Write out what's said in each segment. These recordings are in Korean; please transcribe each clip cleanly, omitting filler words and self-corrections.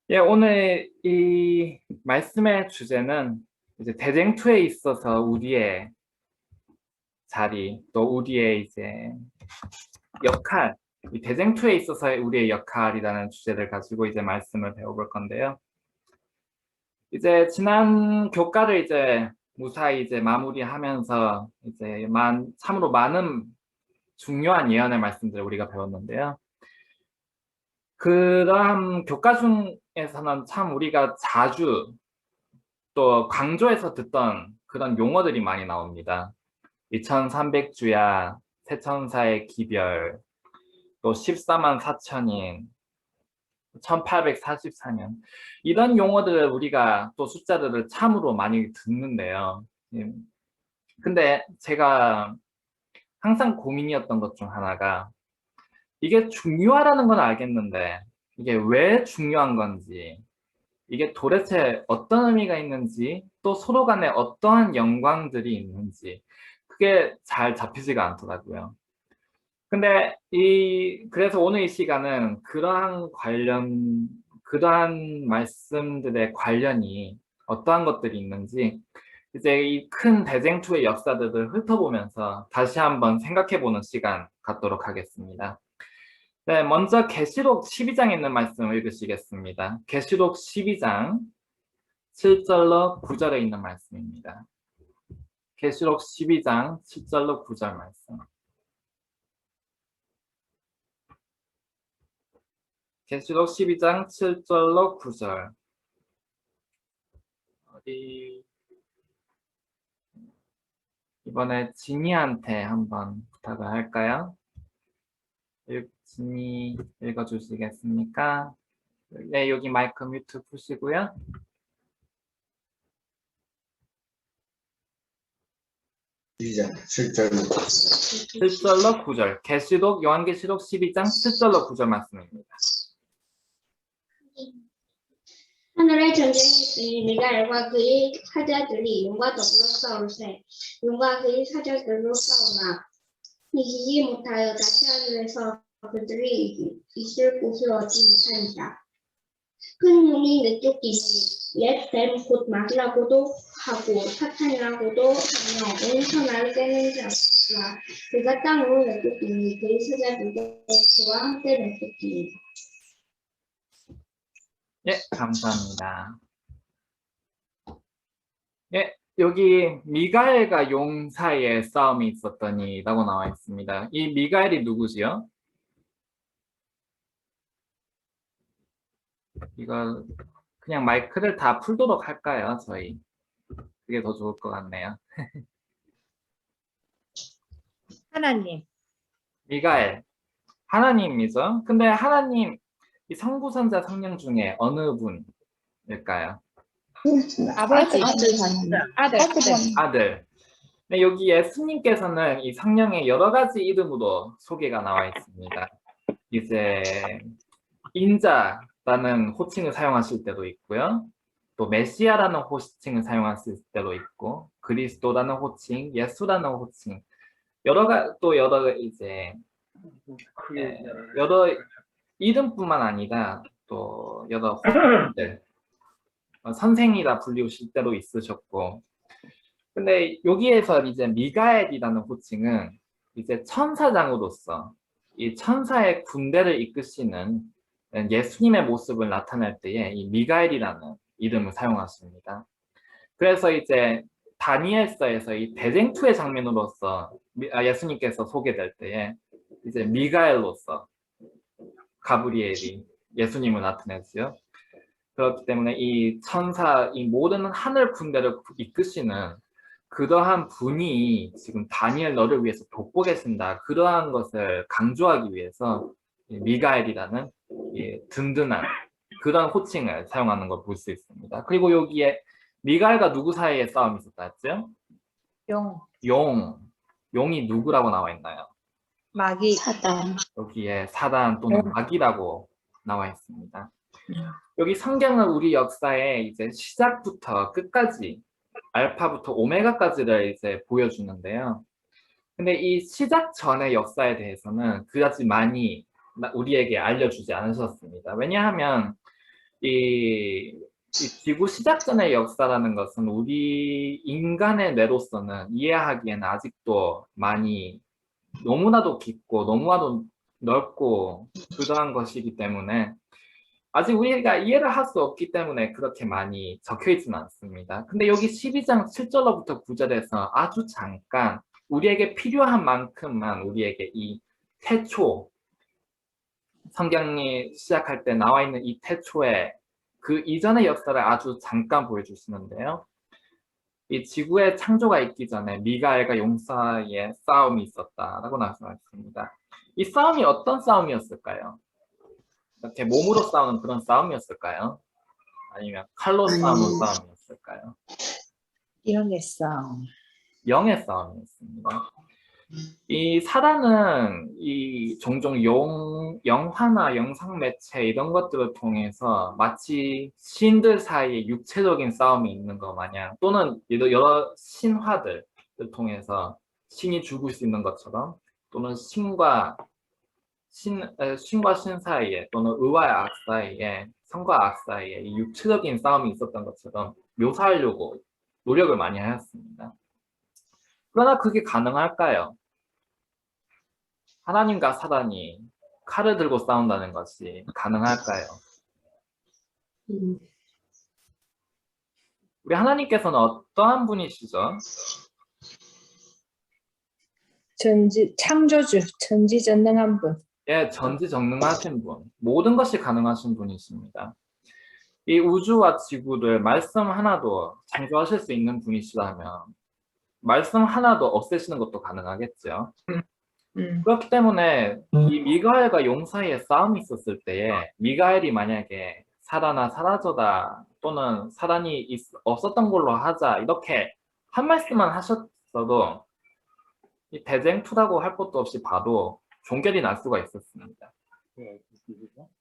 예, 오늘 이 말씀의 주제는 이제 대쟁투에 있어서 우리의 자리, 또 우리의 이제 역할, 이 대쟁투에 있어서의 우리의 역할이라는 주제를 가지고 이제 말씀을 배워볼 건데요. 이제 지난 교과를 이제 무사히 이제 마무리하면서 이제 참으로 많은 중요한 예언의 말씀들을 우리가 배웠는데요. 그다음 교과 중에서는 참 우리가 자주 또 강조해서 듣던 그런 용어들이 많이 나옵니다. 2300주야, 세천사의 기별, 또 14만 4천인, 1844년 이런 용어들을 우리가 또 숫자들을 참으로 많이 듣는데요. 예. 근데 제가 항상 고민이었던 것 중 하나가 이게 중요하다는 건 알겠는데 이게 왜 중요한 건지, 이게 도대체 어떤 의미가 있는지, 또 서로 간에 어떠한 연관들이 있는지 그게 잘 잡히지가 않더라고요. 근데 그래서 오늘 이 시간은 그러한 말씀들의 관련이 어떠한 것들이 있는지 이제 이 큰 대쟁투의 역사들을 훑어보면서 다시 한번 생각해보는 시간 갖도록 하겠습니다. 네, 먼저 계시록 12장에 있는 말씀을 읽으시겠습니다. 계시록 12장 7절로 9절에 있는 말씀입니다. 계시록 12장 7절로 9절 말씀. 계시록 12장 7절로 9절. 이번에 진이한테 한번 부탁을 할까요? 진이 읽어주시겠습니까? 네, 여기 마이크 뮤트 푸시고요. 12장 7절로 7절로 9절. 요한계시록 12장 7절로 9절 말씀입니다. 하늘에 전쟁이 있으니 미가엘과 그의 사자들이 용과 더불어 싸울세. 용과 그의 사자들로 싸우나 이기지 못하여 다시 하늘에서 그들이 있을 곳을 얻지 못하니라. 큰 용이 내쫓기니 옛 뱀 곧 마귀라고도 하고 사탄이라고도 하며 온 천하를 깨는 자라. 그가 땅으로 내쫓기니 그의 사자들도 그와 함께 내쫓기니. 예, 감사합니다. 예, 여기 미가엘과 용 사이에 싸움이 있었더니라고 나와 있습니다. 이 미가엘이 누구지요? 이거 그냥 마이크를 다 풀도록 할까요, 저희? 그게 더 좋을 것 같네요. 하나님. 미가엘, 하나님이죠. 근데 하나님, 이 성부선자 성령 중에 어느 분일까요? 아버지. 아들. 근데 여기 예수님께서는 이 성령의 여러 가지 이름으로 소개가 나와 있습니다. 이제 인자라는 호칭을 사용하실 때도 있고요. 또 메시아라는 호칭을 사용하실 때도 있고, 그리스도라는 호칭, 예수라는 호칭, 여러 이제 여러 이름뿐만 아니라 또 여러 호칭들, 선생이라 불리우실 때도 있으셨고, 근데 여기에서 이제 미가엘이라는 호칭은 이제 천사장으로서 이 천사의 군대를 이끄시는 예수님의 모습을 나타낼 때에 이 미가엘이라는 이름을 사용하십니다. 그래서 이제 다니엘서에서 이 대쟁투의 장면으로서 예수님께서 소개될 때에 이제 미가엘로서 가브리엘이 예수님을 나타내지요. 그렇기 때문에 이 천사, 이 모든 하늘 군대를 이끄시는 그러한 분이 지금 다니엘 너를 위해서 돕고 계신다. 그러한 것을 강조하기 위해서 미가엘이라는 든든한 그런 호칭을 사용하는 걸 볼 수 있습니다. 그리고 여기에 미가엘과 누구 사이에 싸움이 있었다 했죠? 용이 누구라고 나와 있나요? 마귀. 사단. 여기에 사단 또는 마귀라고 나와 있습니다. 여기 성경은 우리 역사의 이제 시작부터 끝까지 알파부터 오메가까지를 이제 보여주는데요. 근데 이 시작 전의 역사에 대해서는 그다지 많이 우리에게 알려주지 않으셨습니다. 왜냐하면 이 지구 시작 전의 역사라는 것은 우리 인간의 뇌로서는 이해하기에는 아직도 많이 너무나도 깊고 너무나도 넓고 그러한 것이기 때문에 아직 우리가 이해를 할 수 없기 때문에 그렇게 많이 적혀 있지는 않습니다. 근데 여기 12장 7절로부터 9절에서 아주 잠깐 우리에게 필요한 만큼만 우리에게 이 태초, 성경이 시작할 때 나와 있는 이 태초의 그 이전의 역사를 아주 잠깐 보여주시는데요. 이 지구의 창조가 있기 전에 미가엘과 용사의 싸움이 있었다라고 말씀하셨습니다. 이 싸움이 어떤 싸움이었을까요? 이렇게 몸으로 싸우는 그런 싸움이었을까요? 아니면 칼로 싸우는 싸움이었을까요? 영의 싸움. 영의 싸움이었습니다. 이 사단은 이 종종 영화나 영상 매체 이런 것들을 통해서 마치 신들 사이에 육체적인 싸움이 있는 것 마냥 또는 여러 신화들을 통해서 신이 죽을 수 있는 것처럼 또는 신과 신 사이에 또는 의와 악 사이에 선과 악 사이에 이 육체적인 싸움이 있었던 것처럼 묘사하려고 노력을 많이 하였습니다. 그러나 그게 가능할까요? 하나님과 사단이 칼을 들고 싸운다는 것이 가능할까요? 우리 하나님께서는 어떠한 분이시죠? 창조주, 전지전능한 분. 예, 전지전능하신 분, 모든 것이 가능하신 분이십니다. 이 우주와 지구를 말씀 하나도 창조하실 수 있는 분이시라면 말씀 하나도 없애시는 것도 가능하겠죠. 그렇기 때문에 이 미가엘과 용 사이에 싸움이 있었을 때에 미가엘이 만약에 사단아 사라져다 또는 사단이 없었던 걸로 하자 이렇게 한 말씀만 하셨어도 이 대쟁투라고 할 것도 없이 봐도 종결이 날 수가 있었습니다.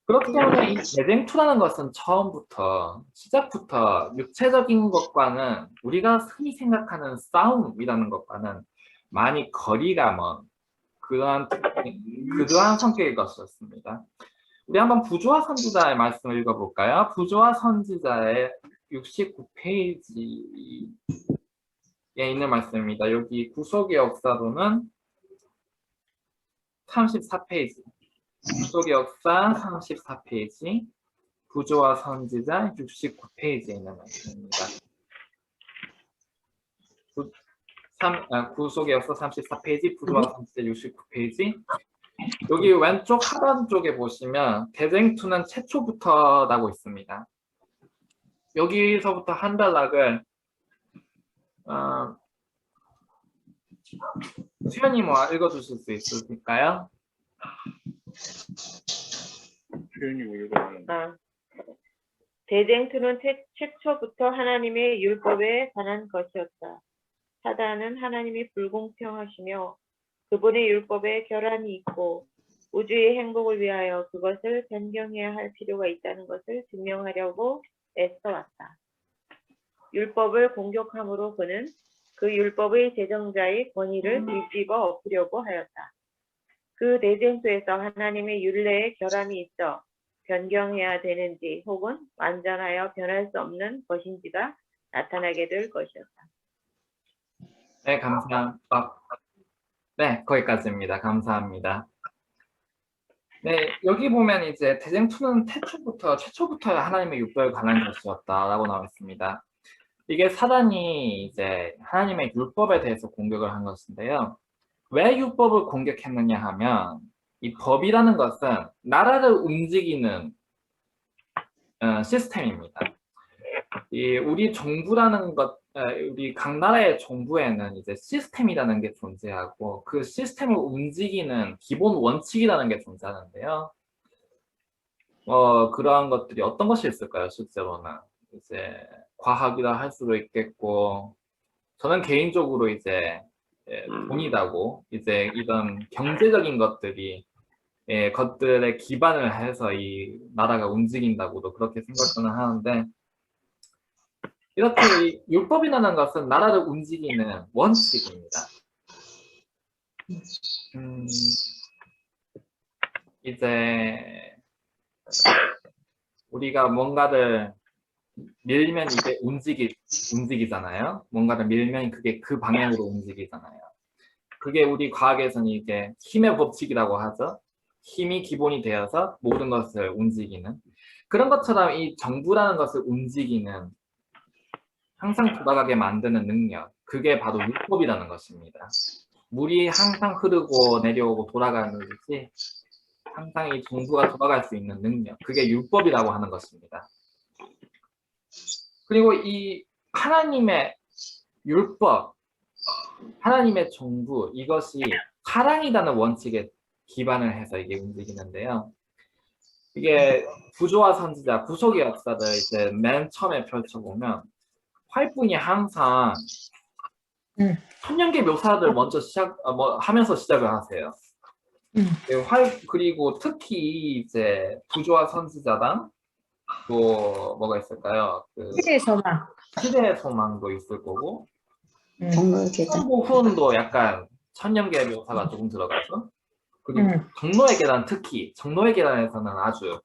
그렇기 때문에 이 대쟁투라는 것은 처음부터 시작부터 육체적인 것과는 우리가 흔히 생각하는 싸움이라는 것과는 많이 거리가 먼 그러한 성격의 것이었습니다. 우리 한번 부조화 선지자의 말씀을 읽어볼까요? 부조화 선지자의 69페이지에 있는 말씀입니다. 여기 구속의 역사로는 34페이지. 구속의 역사 34페이지. 부조화 선지자 69페이지에 있는 말씀입니다. 구속의 역사 34페이지, 부조화 선지자 69페이지. 여기 왼쪽 하단 쪽에 보시면 대쟁투는 최초부터라고 있습니다. 여기서부터 한 단락을 수현님 읽어주실 수 있을까요? 대쟁투는 최초부터 하나님의 율법에 관한 것이었다. 사단은 하나님이 불공평하시며 그분의 율법에 결함이 있고 우주의 행복을 위하여 그것을 변경해야 할 필요가 있다는 것을 증명하려고 애써왔다. 율법을 공격함으로 그는 그 율법의 제정자의 권위를 뒤집어 엎으려고 하였다. 그 대쟁투에서 하나님의 율례에 결함이 있어 변경해야 되는지 혹은 완전하여 변할 수 없는 것인지가 나타나게 될 것이었다. 네, 감사합니다. 네, 거기까지입니다. 감사합니다. 네, 여기 보면 이제 대쟁투는 최초부터 하나님의 율법에 관한 것이었다라고 나와 있습니다. 이게 사단이 이제 하나님의 율법에 대해서 공격을 한 것인데요. 왜 율법을 공격했느냐 하면 이 법이라는 것은 나라를 움직이는 시스템입니다. 우리 정부라는 것, 우리 각 나라의 정부에는 이제 시스템이라는 게 존재하고 그 시스템을 움직이는 기본 원칙이라는 게 존재하는데요. 그러한 것들이 어떤 것이 있을까요? 실제로는 이제 과학이라 할 수도 있겠고, 저는 개인적으로 이제 돈이라고 이제 이런 경제적인 것들에 기반을 해서 이 나라가 움직인다고도 그렇게 생각을 하는데, 이렇게 율법이라는 것은 나라를 움직이는 원칙입니다. 이제 우리가 뭔가를 밀면 이게 움직이잖아요. 뭔가를 밀면 그게 그 방향으로 움직이잖아요. 그게 우리 과학에서는 이게 힘의 법칙이라고 하죠. 힘이 기본이 되어서 모든 것을 움직이는 그런 것처럼 이 정부라는 것을 움직이는 항상 돌아가게 만드는 능력, 그게 바로 율법이라는 것입니다. 물이 항상 흐르고 내려오고 돌아가는 듯이 항상 이 정부가 돌아갈 수 있는 능력, 그게 율법이라고 하는 것입니다. 그리고 이 하나님의 율법, 하나님의 정부, 이것이 사랑이라는 원칙에 기반을 해서 이게 움직이는데요. 이게 구조와 선지자, 구속의 역사를 이제 맨 처음에 펼쳐보면 활분이 항상 천년계 묘사를 먼저 하면서 시작을 하세요. 그리고 특히 이제 구조와 선지자당 또 뭐가 있을까요? 그 시대의 소망. 시대의 소망도 있을 거고 정말 계단. 후훈도 약간 천년계 묘사가 조금 들어가죠. 그리고 정노의 계단, 특히 정노의 계단에서는 아주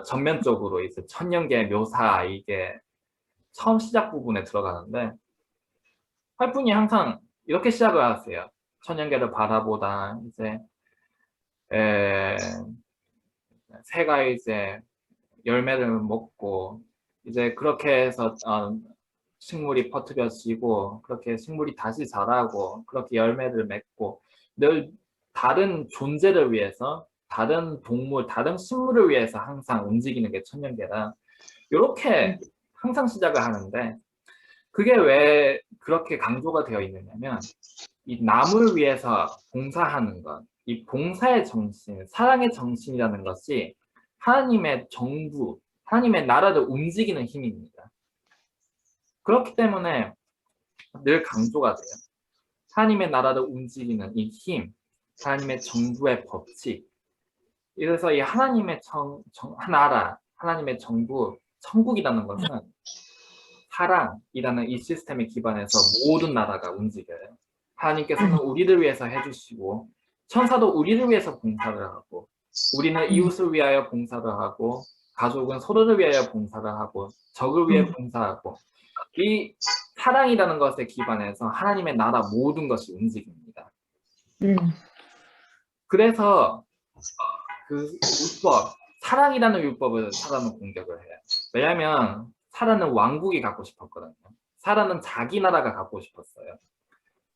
전면적으로 이제 천년계 묘사 이게 처음 시작 부분에 들어가는데 활분이 항상 이렇게 시작을 하세요. 천년계를 바라보다 이제 새가 이제 열매를 먹고 이제 그렇게 해서 식물이 퍼뜨려지고 그렇게 식물이 다시 자라고 그렇게 열매를 맺고 늘 다른 존재를 위해서 다른 동물, 다른 식물을 위해서 항상 움직이는 게 천년계라 이렇게 항상 시작을 하는데 그게 왜 그렇게 강조가 되어 있느냐면 이 남을 위해서 봉사하는 것, 이 봉사의 정신, 사랑의 정신이라는 것이 하나님의 정부, 하나님의 나라를 움직이는 힘입니다. 그렇기 때문에 늘 강조가 돼요. 하나님의 나라를 움직이는 이 힘, 하나님의 정부의 법칙. 그래서 이 하나님의 나라, 하나님의 정부, 천국이라는 것은 사랑이라는 이 시스템에 기반해서 모든 나라가 움직여요. 하나님께서는 우리를 위해서 해주시고 천사도 우리를 위해서 봉사를 하고 우리는 이웃을 위하여 봉사를 하고 가족은 서로를 위하여 봉사를 하고 적을 위해 봉사하고 이 사랑이라는 것에 기반해서 하나님의 나라 모든 것이 움직입니다. 그래서 그 율법, 사랑이라는 율법을 사람은 공격을 해요. 왜냐하면 사라는 왕국이 갖고 싶었거든요. 사라는 자기 나라가 갖고 싶었어요.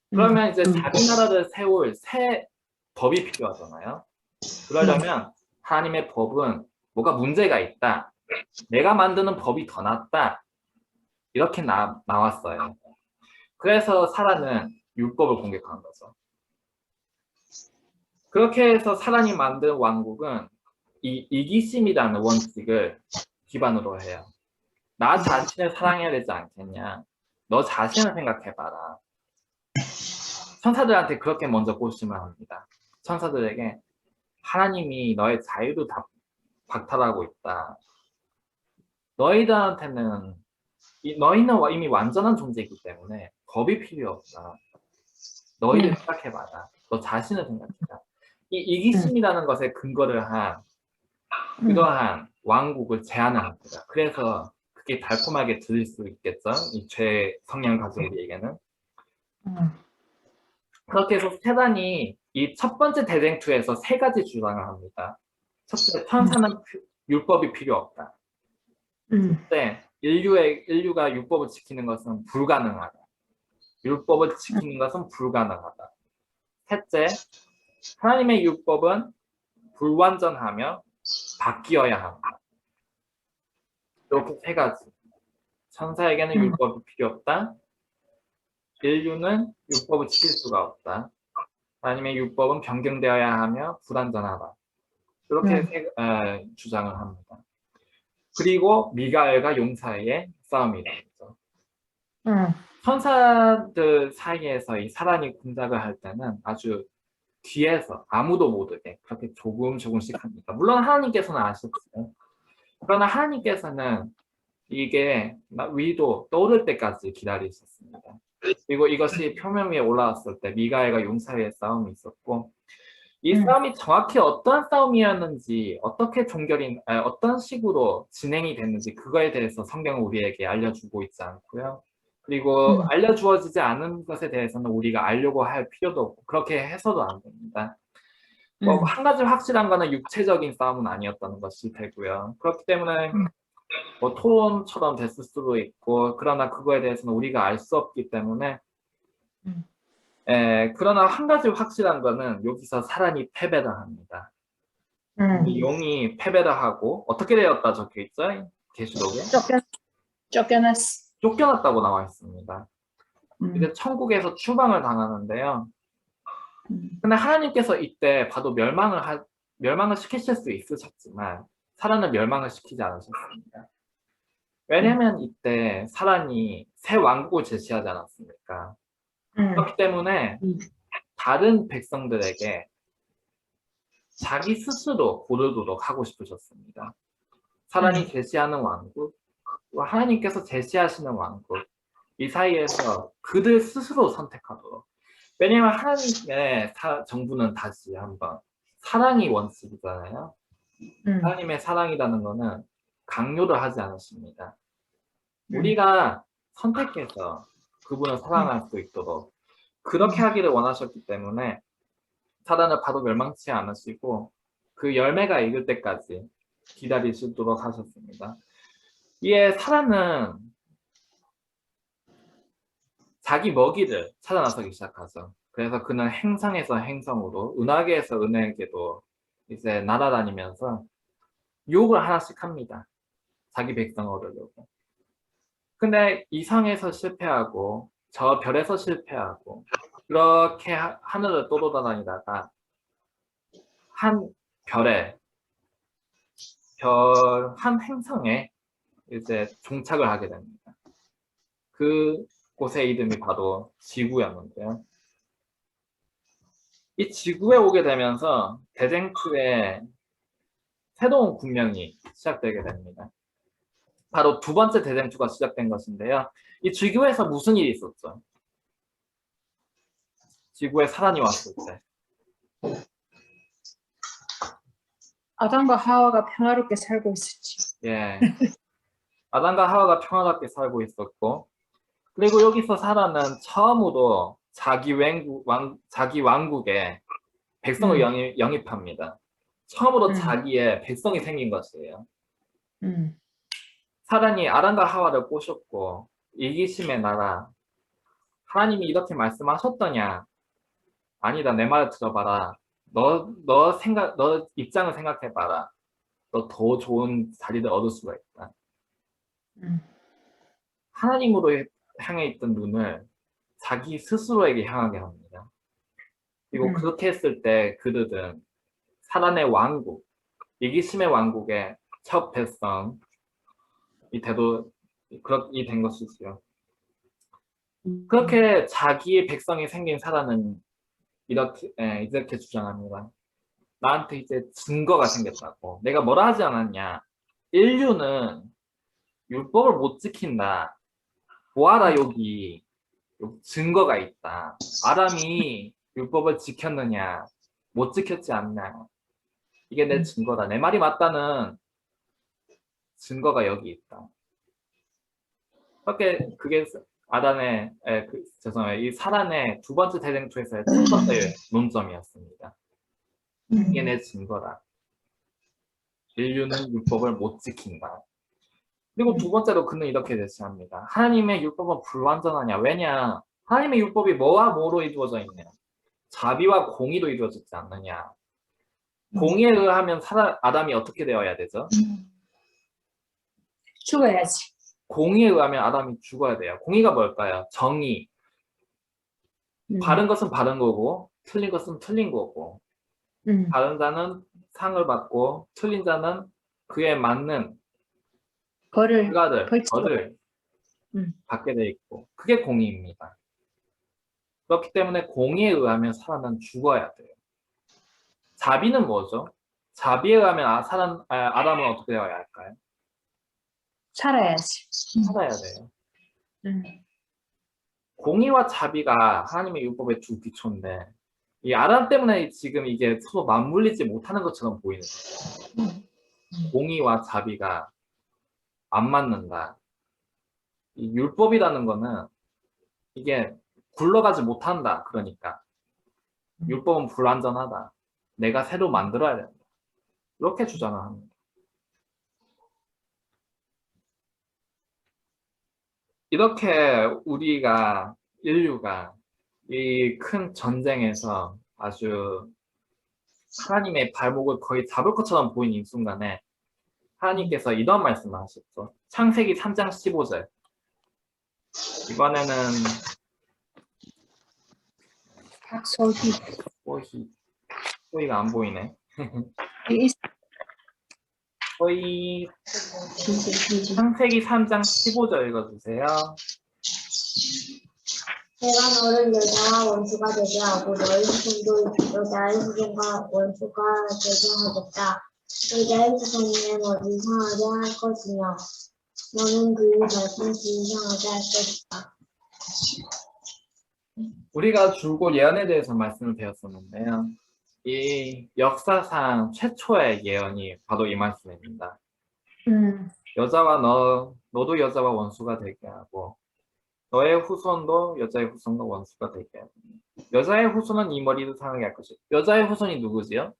그러면 이제 자기 나라를 세울 새 법이 필요하잖아요. 그러려면 하나님의 법은 뭐가 문제가 있다. 내가 만드는 법이 더 낫다. 이렇게 나왔어요. 그래서 사라는 율법을 공격한 거죠. 그렇게 해서 사람이 만든 왕국은 이 이기심이라는 원칙을 기반으로 해요. 나 자신을 사랑해야 되지 않겠냐. 너 자신을 생각해봐라. 천사들한테 그렇게 먼저 고심을 합니다. 천사들에게 하나님이 너의 자유도 다 박탈하고 있다. 너희들한테는 너희는 이미 완전한 존재이기 때문에 법이 필요 없다. 너희들 생각해봐라. 너 자신을 생각해라. 이 이기심이라는 것에 근거를 한 그러한 왕국을 제안을 합니다. 그래서 그게 달콤하게 들릴 수 있겠죠. 이 죄 성향 가진 우리에게는. 그렇게 해서 세단이 이 첫 번째 대쟁투에서 세 가지 주장을 합니다. 첫째, 천사는 율법이 필요 없다. 둘째, 인류가 율법을 지키는 것은 불가능하다. 율법을 지키는 것은 불가능하다. 셋째, 하나님의 율법은 불완전하며 바뀌어야 합니다. 이렇게 세 가지. 천사에게는 율법이 필요 없다. 인류는 율법을 지킬 수가 없다. 하나님의 율법은 변경되어야 하며 불완전하다. 이렇게 주장을 합니다. 그리고 미가엘과 용 사이의 싸움이라는 거죠. 천사들 사이에서 이 사단이 공작을 할 때는 아주 뒤에서 아무도 모르게 그렇게 조금씩 합니다. 물론 하나님께서는 아셨어요. 그러나 하나님께서는 이게 위도 떠오를 때까지 기다리셨습니다. 그리고 이것이 표면 위에 올라왔을 때 미가엘과 용 사이의 싸움이 있었고 이 싸움이 정확히 어떤 싸움이었는지, 어떻게 어떤 식으로 진행이 됐는지 그거에 대해서 성경은 우리에게 알려주고 있지 않고요. 그리고 알려주어지지 않은 것에 대해서는 우리가 알려고 할 필요도 없고 그렇게 해서도 안 됩니다. 뭐 한 가지 확실한 거는 육체적인 싸움은 아니었다는 것이 되고요. 그렇기 때문에 뭐 토론처럼 됐을 수도 있고 그러나 그거에 대해서는 우리가 알 수 없기 때문에 그러나 한 가지 확실한 거는 여기서 사람이 패배를 합니다. 이 용이 패배를 하고 어떻게 되었다 적혀 있죠? 계시록에 쫓겨났어. 쫓겨났다고 나와 있습니다. 이제 천국에서 추방을 당하는데요. 근데 하나님께서 이때 봐도 멸망을 시키실 수 있으셨지만 사란을 멸망을 시키지 않으셨습니다. 왜냐면 이때 사란이 새 왕국을 제시하지 않았습니까? 그렇기 때문에 다른 백성들에게 자기 스스로 고르도록 하고 싶으셨습니다. 사란이 제시하는 왕국, 하나님께서 제시하시는 왕국, 이 사이에서 그들 스스로 선택하도록. 왜냐하면 하나님의 정부는 다시 한번 사랑이 원칙이잖아요. 하나님의 사랑이라는 것은 강요를 하지 않으십니다. 우리가 선택해서 그분을 사랑할 수 있도록 그렇게 하기를 원하셨기 때문에 사단을 바로 멸망치 않으시고 그 열매가 익을 때까지 기다리시도록 하셨습니다. 이에 사단은 자기 먹이를 찾아 나서기 시작하죠. 그래서 그는 행성에서 행성으로 은하계에서 은하계로 이제 날아다니면서 유혹을 하나씩 합니다. 자기 백성을 얻으려고. 근데 이성에서 실패하고 저 별에서 실패하고 그렇게 하늘을 떠돌아다니다가 한 한 행성에 이제 종착을 하게 됩니다. 그곳의 이름이 바로 지구였는데요. 이 지구에 오게 되면서 대쟁투의 새로운 군명이 시작되게 됩니다. 바로 두 번째 대쟁투가 시작된 것인데요. 이 지구에서 무슨 일이 있었죠? 지구에 사단이 왔을 때. 아담과 하와가 평화롭게 살고 있었지. 예. 아담과 하와가 평화롭게 살고 있었고, 그리고 여기서 사단은 처음으로 자기 왕국에 백성을 영입합니다. 처음으로 자기의 백성이 생긴 것이에요. 사단이 아담과 하와를 꼬셨고, 이기심의 나라, 하나님이 이렇게 말씀하셨더냐? 아니다, 내 말을 들어봐라. 너 입장을 생각해봐라. 너 더 좋은 자리를 얻을 수가 있다. 하나님으로 향해 있던 눈을 자기 스스로에게 향하게 합니다. 그리고 그렇게 했을 때 그들은 사단의 왕국, 이기심의 왕국의 첫 백성이 된 것이지요. 그렇게 자기의 백성이 생긴 사단은 이렇게 주장합니다. 나한테 이제 증거가 생겼다고. 내가 뭐라 하지 않았냐. 인류는 율법을 못 지킨다. 보아라, 여기 증거가 있다. 아담이 율법을 지켰느냐, 못 지켰지 않냐. 이게 내 증거다. 내 말이 맞다는 증거가 여기 있다. 그게 이 사단의 두 번째 대쟁투에서의 첫 번째 논점이었습니다. 이게 내 증거다. 인류는 율법을 못 지킨다. 그리고 두 번째로 그는 이렇게 제시합니다. 하나님의 율법은 불완전하냐? 왜냐? 하나님의 율법이 뭐와 뭐로 이루어져 있냐? 자비와 공의로 이루어지지 않느냐? 공의에 의하면 아담이 어떻게 되어야 되죠? 죽어야지. 공의에 의하면 아담이 죽어야 돼요. 공의가 뭘까요? 정의. 바른 것은 바른 거고 틀린 것은 틀린 거고 바른 자는 상을 받고 틀린 자는 그에 맞는 벌을 받게 돼 있고 그게 공의입니다. 그렇기 때문에 공의에 의하면 사람은 죽어야 돼요. 자비는 뭐죠? 자비에 의하면 아담은 어떻게 되어야 할까요? 살아야지. 살아야 돼요. 공의와 자비가 하나님의 율법의 두 기초인데 이 아람 때문에 지금 이게 서로 맞물리지 못하는 것처럼 보이는 거예요. 공의와 자비가 안 맞는다. 이 율법이라는 거는 이게 굴러가지 못한다. 그러니까 율법은 불완전하다. 내가 새로 만들어야 된다. 이렇게 주장을 합니다. 이렇게 우리가 인류가 이 큰 전쟁에서 아주 하나님의 발목을 거의 잡을 것처럼 보이는 이 순간에 하나님께서 이런 말씀을 하셨죠. 창세기 3장 15절. 이번에는 박소희. 소희가 안 보이네. 소희 창세기 3장 15절 읽어주세요. 내가 너를 여자와 원수가 되게 하고 너의 후손도 여자의 후손과 원수가 되게 하겠다. 여자의 후손의 머리 상하게 할 것이며 너는 그의 발꿈치 상하게 할 것이다. 우리가 줄곧 예언에 대해서 말씀을 배웠었는데요. 이 역사상 최초의 예언이 바로 이 말씀입니다. 여자와 너도 여자와 원수가 되게 하고 너의 후손도 여자의 후손과 원수가 되게 하고 여자의 후손은 이 머리를 상하게 할 것이다. 여자의 후손이 누구지요?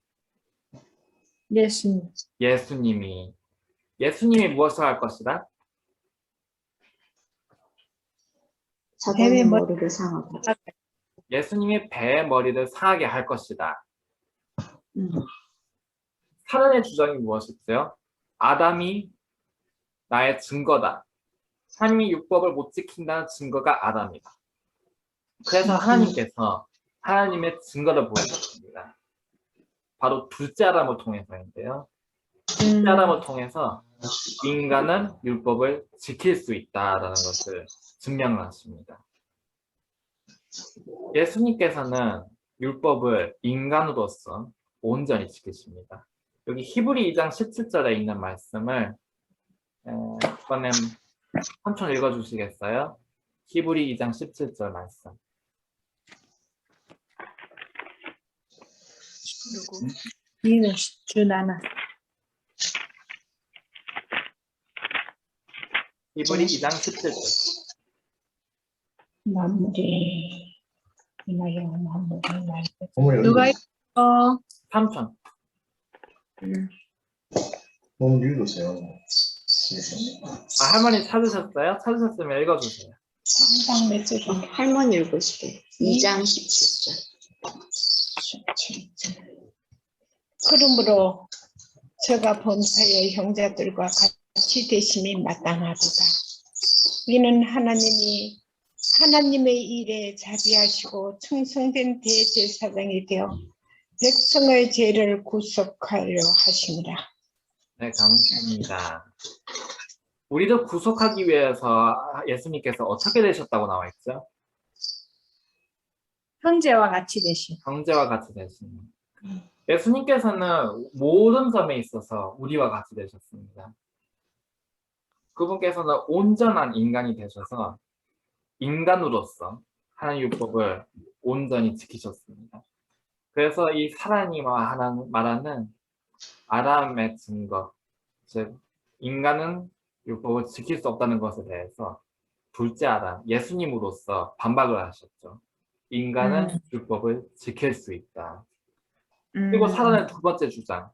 예수님. 예수님이 무엇을 할 것이다? 사단의 머리를 상하게. 예수님이 배의 머리를 상하게 할 것이다. 사단의 주장이 무엇이죠? 아담이 나의 증거다. 하나님이 율법을 못 지킨다는 증거가 아담이다. 그래서 하나님께서 하나님의 증거를 보여주셨습니다. 바로 둘째 아담을 통해서인데요. 둘째 아담을 통해서 인간은 율법을 지킬 수 있다라는 것을 증명을 하십니다. 예수님께서는 율법을 인간으로서 온전히 지키십니다. 여기 히브리 2장 17절에 있는 말씀을 이번엔 삼촌 읽어주시겠어요? 히브리 2장 17절 말씀. 이는 주나나. 히브리 2장 17절. 마무리. 이나요 마무리. 어머니 누가 읽으세요. 삼촌. 어머니 읽으세요. 할머니 찾으셨어요? 찾으셨으면 읽어주세요. 상당 몇 절? 할머니 읽으시게 2장 17절. 그러므로 저가 본사의 형제들과 같이 되심이 마땅하도다. 이는 하나님의 일에 자비하시고 충성된 대제사장이 되어 백성의 죄를 구속하려 하심이라. 네, 감사합니다. 우리를 구속하기 위해서 예수님께서 어떻게 되셨다고 나와 있죠? 형제와 같이 되심. 형제와 같이 되신. 예수님께서는 모든 점에 있어서 우리와 같이 되셨습니다. 그분께서는 온전한 인간이 되셔서 인간으로서 하나님 율법을 온전히 지키셨습니다. 그래서 이 사랑이와 말하는 아담의 증거, 즉 인간은 율법을 지킬 수 없다는 것에 대해서 둘째 아담, 예수님으로서 반박을 하셨죠. 인간은 율법을 지킬 수 있다. 그리고 사단의 두 번째 주장,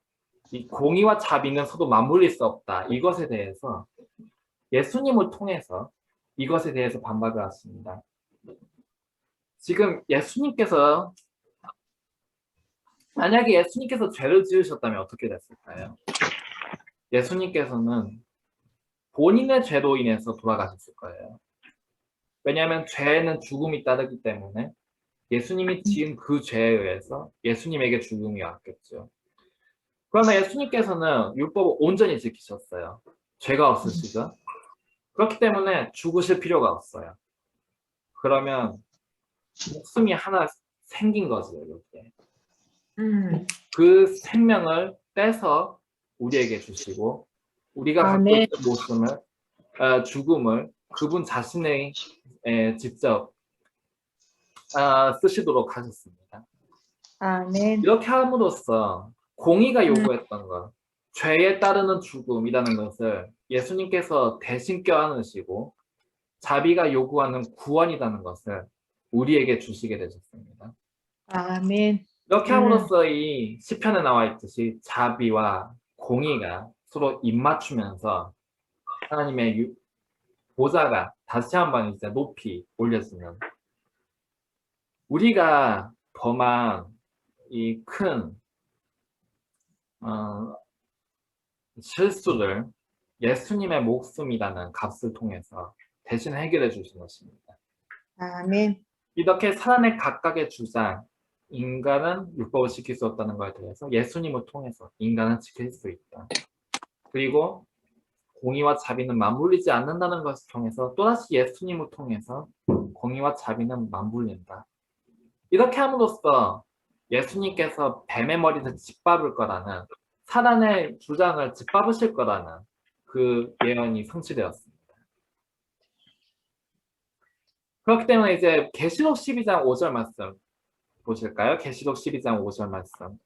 이 공의와 자비는 서로 맞물릴 수 없다. 이것에 대해서 예수님을 통해서 이것에 대해서 반박을 하십니다. 지금 예수님께서 만약에 예수님께서 죄를 지으셨다면 어떻게 됐을까요? 예수님께서는 본인의 죄로 인해서 돌아가셨을 거예요. 왜냐하면 죄는 죽음이 따르기 때문에 예수님이 지은 그 죄에 의해서 예수님에게 죽음이 왔겠죠. 그러나 예수님께서는 율법을 온전히 지키셨어요. 죄가 없으시죠? 그렇기 때문에 죽으실 필요가 없어요. 그러면 목숨이 하나 생긴 거죠, 이렇게. 그 생명을 떼서 우리에게 주시고 우리가 갖고 있는 목숨을 죽음을 그분 자신의 직접 쓰시도록 하셨습니다. 아멘. 이렇게 함으로써 공의가 요구했던 것, 죄에 따르는 죽음이라는 것을 예수님께서 대신 껴안으시고 자비가 요구하는 구원이라는 것을 우리에게 주시게 되셨습니다. 아멘. 이렇게 함으로써 이 시편에 나와 있듯이 자비와 공의가 서로 입맞추면서 하나님의 보좌가 다시 한번 이제 높이 올려지는, 우리가 범한 이 큰 실수를 예수님의 목숨이라는 값을 통해서 대신 해결해 주신 것입니다. 아멘. 이렇게 사람의 각각의 주장, 인간은 율법을 지킬 수 없다는 것에 대해서 예수님을 통해서 인간은 지킬 수 있다. 그리고 공의와 자비는 맞물리지 않는다는 것을 통해서 또다시 예수님을 통해서 공의와 자비는 맞물린다. 이렇게 함으로써 예수님께서 뱀의 머리를 짓밟을 거라는, 사단의 주장을 짓밟으실 거라는 그 예언이 성취되었습니다. 그렇기 때문에 이제 계시록 12장 5절 말씀 보실까요? 계시록 12장 5절 말씀.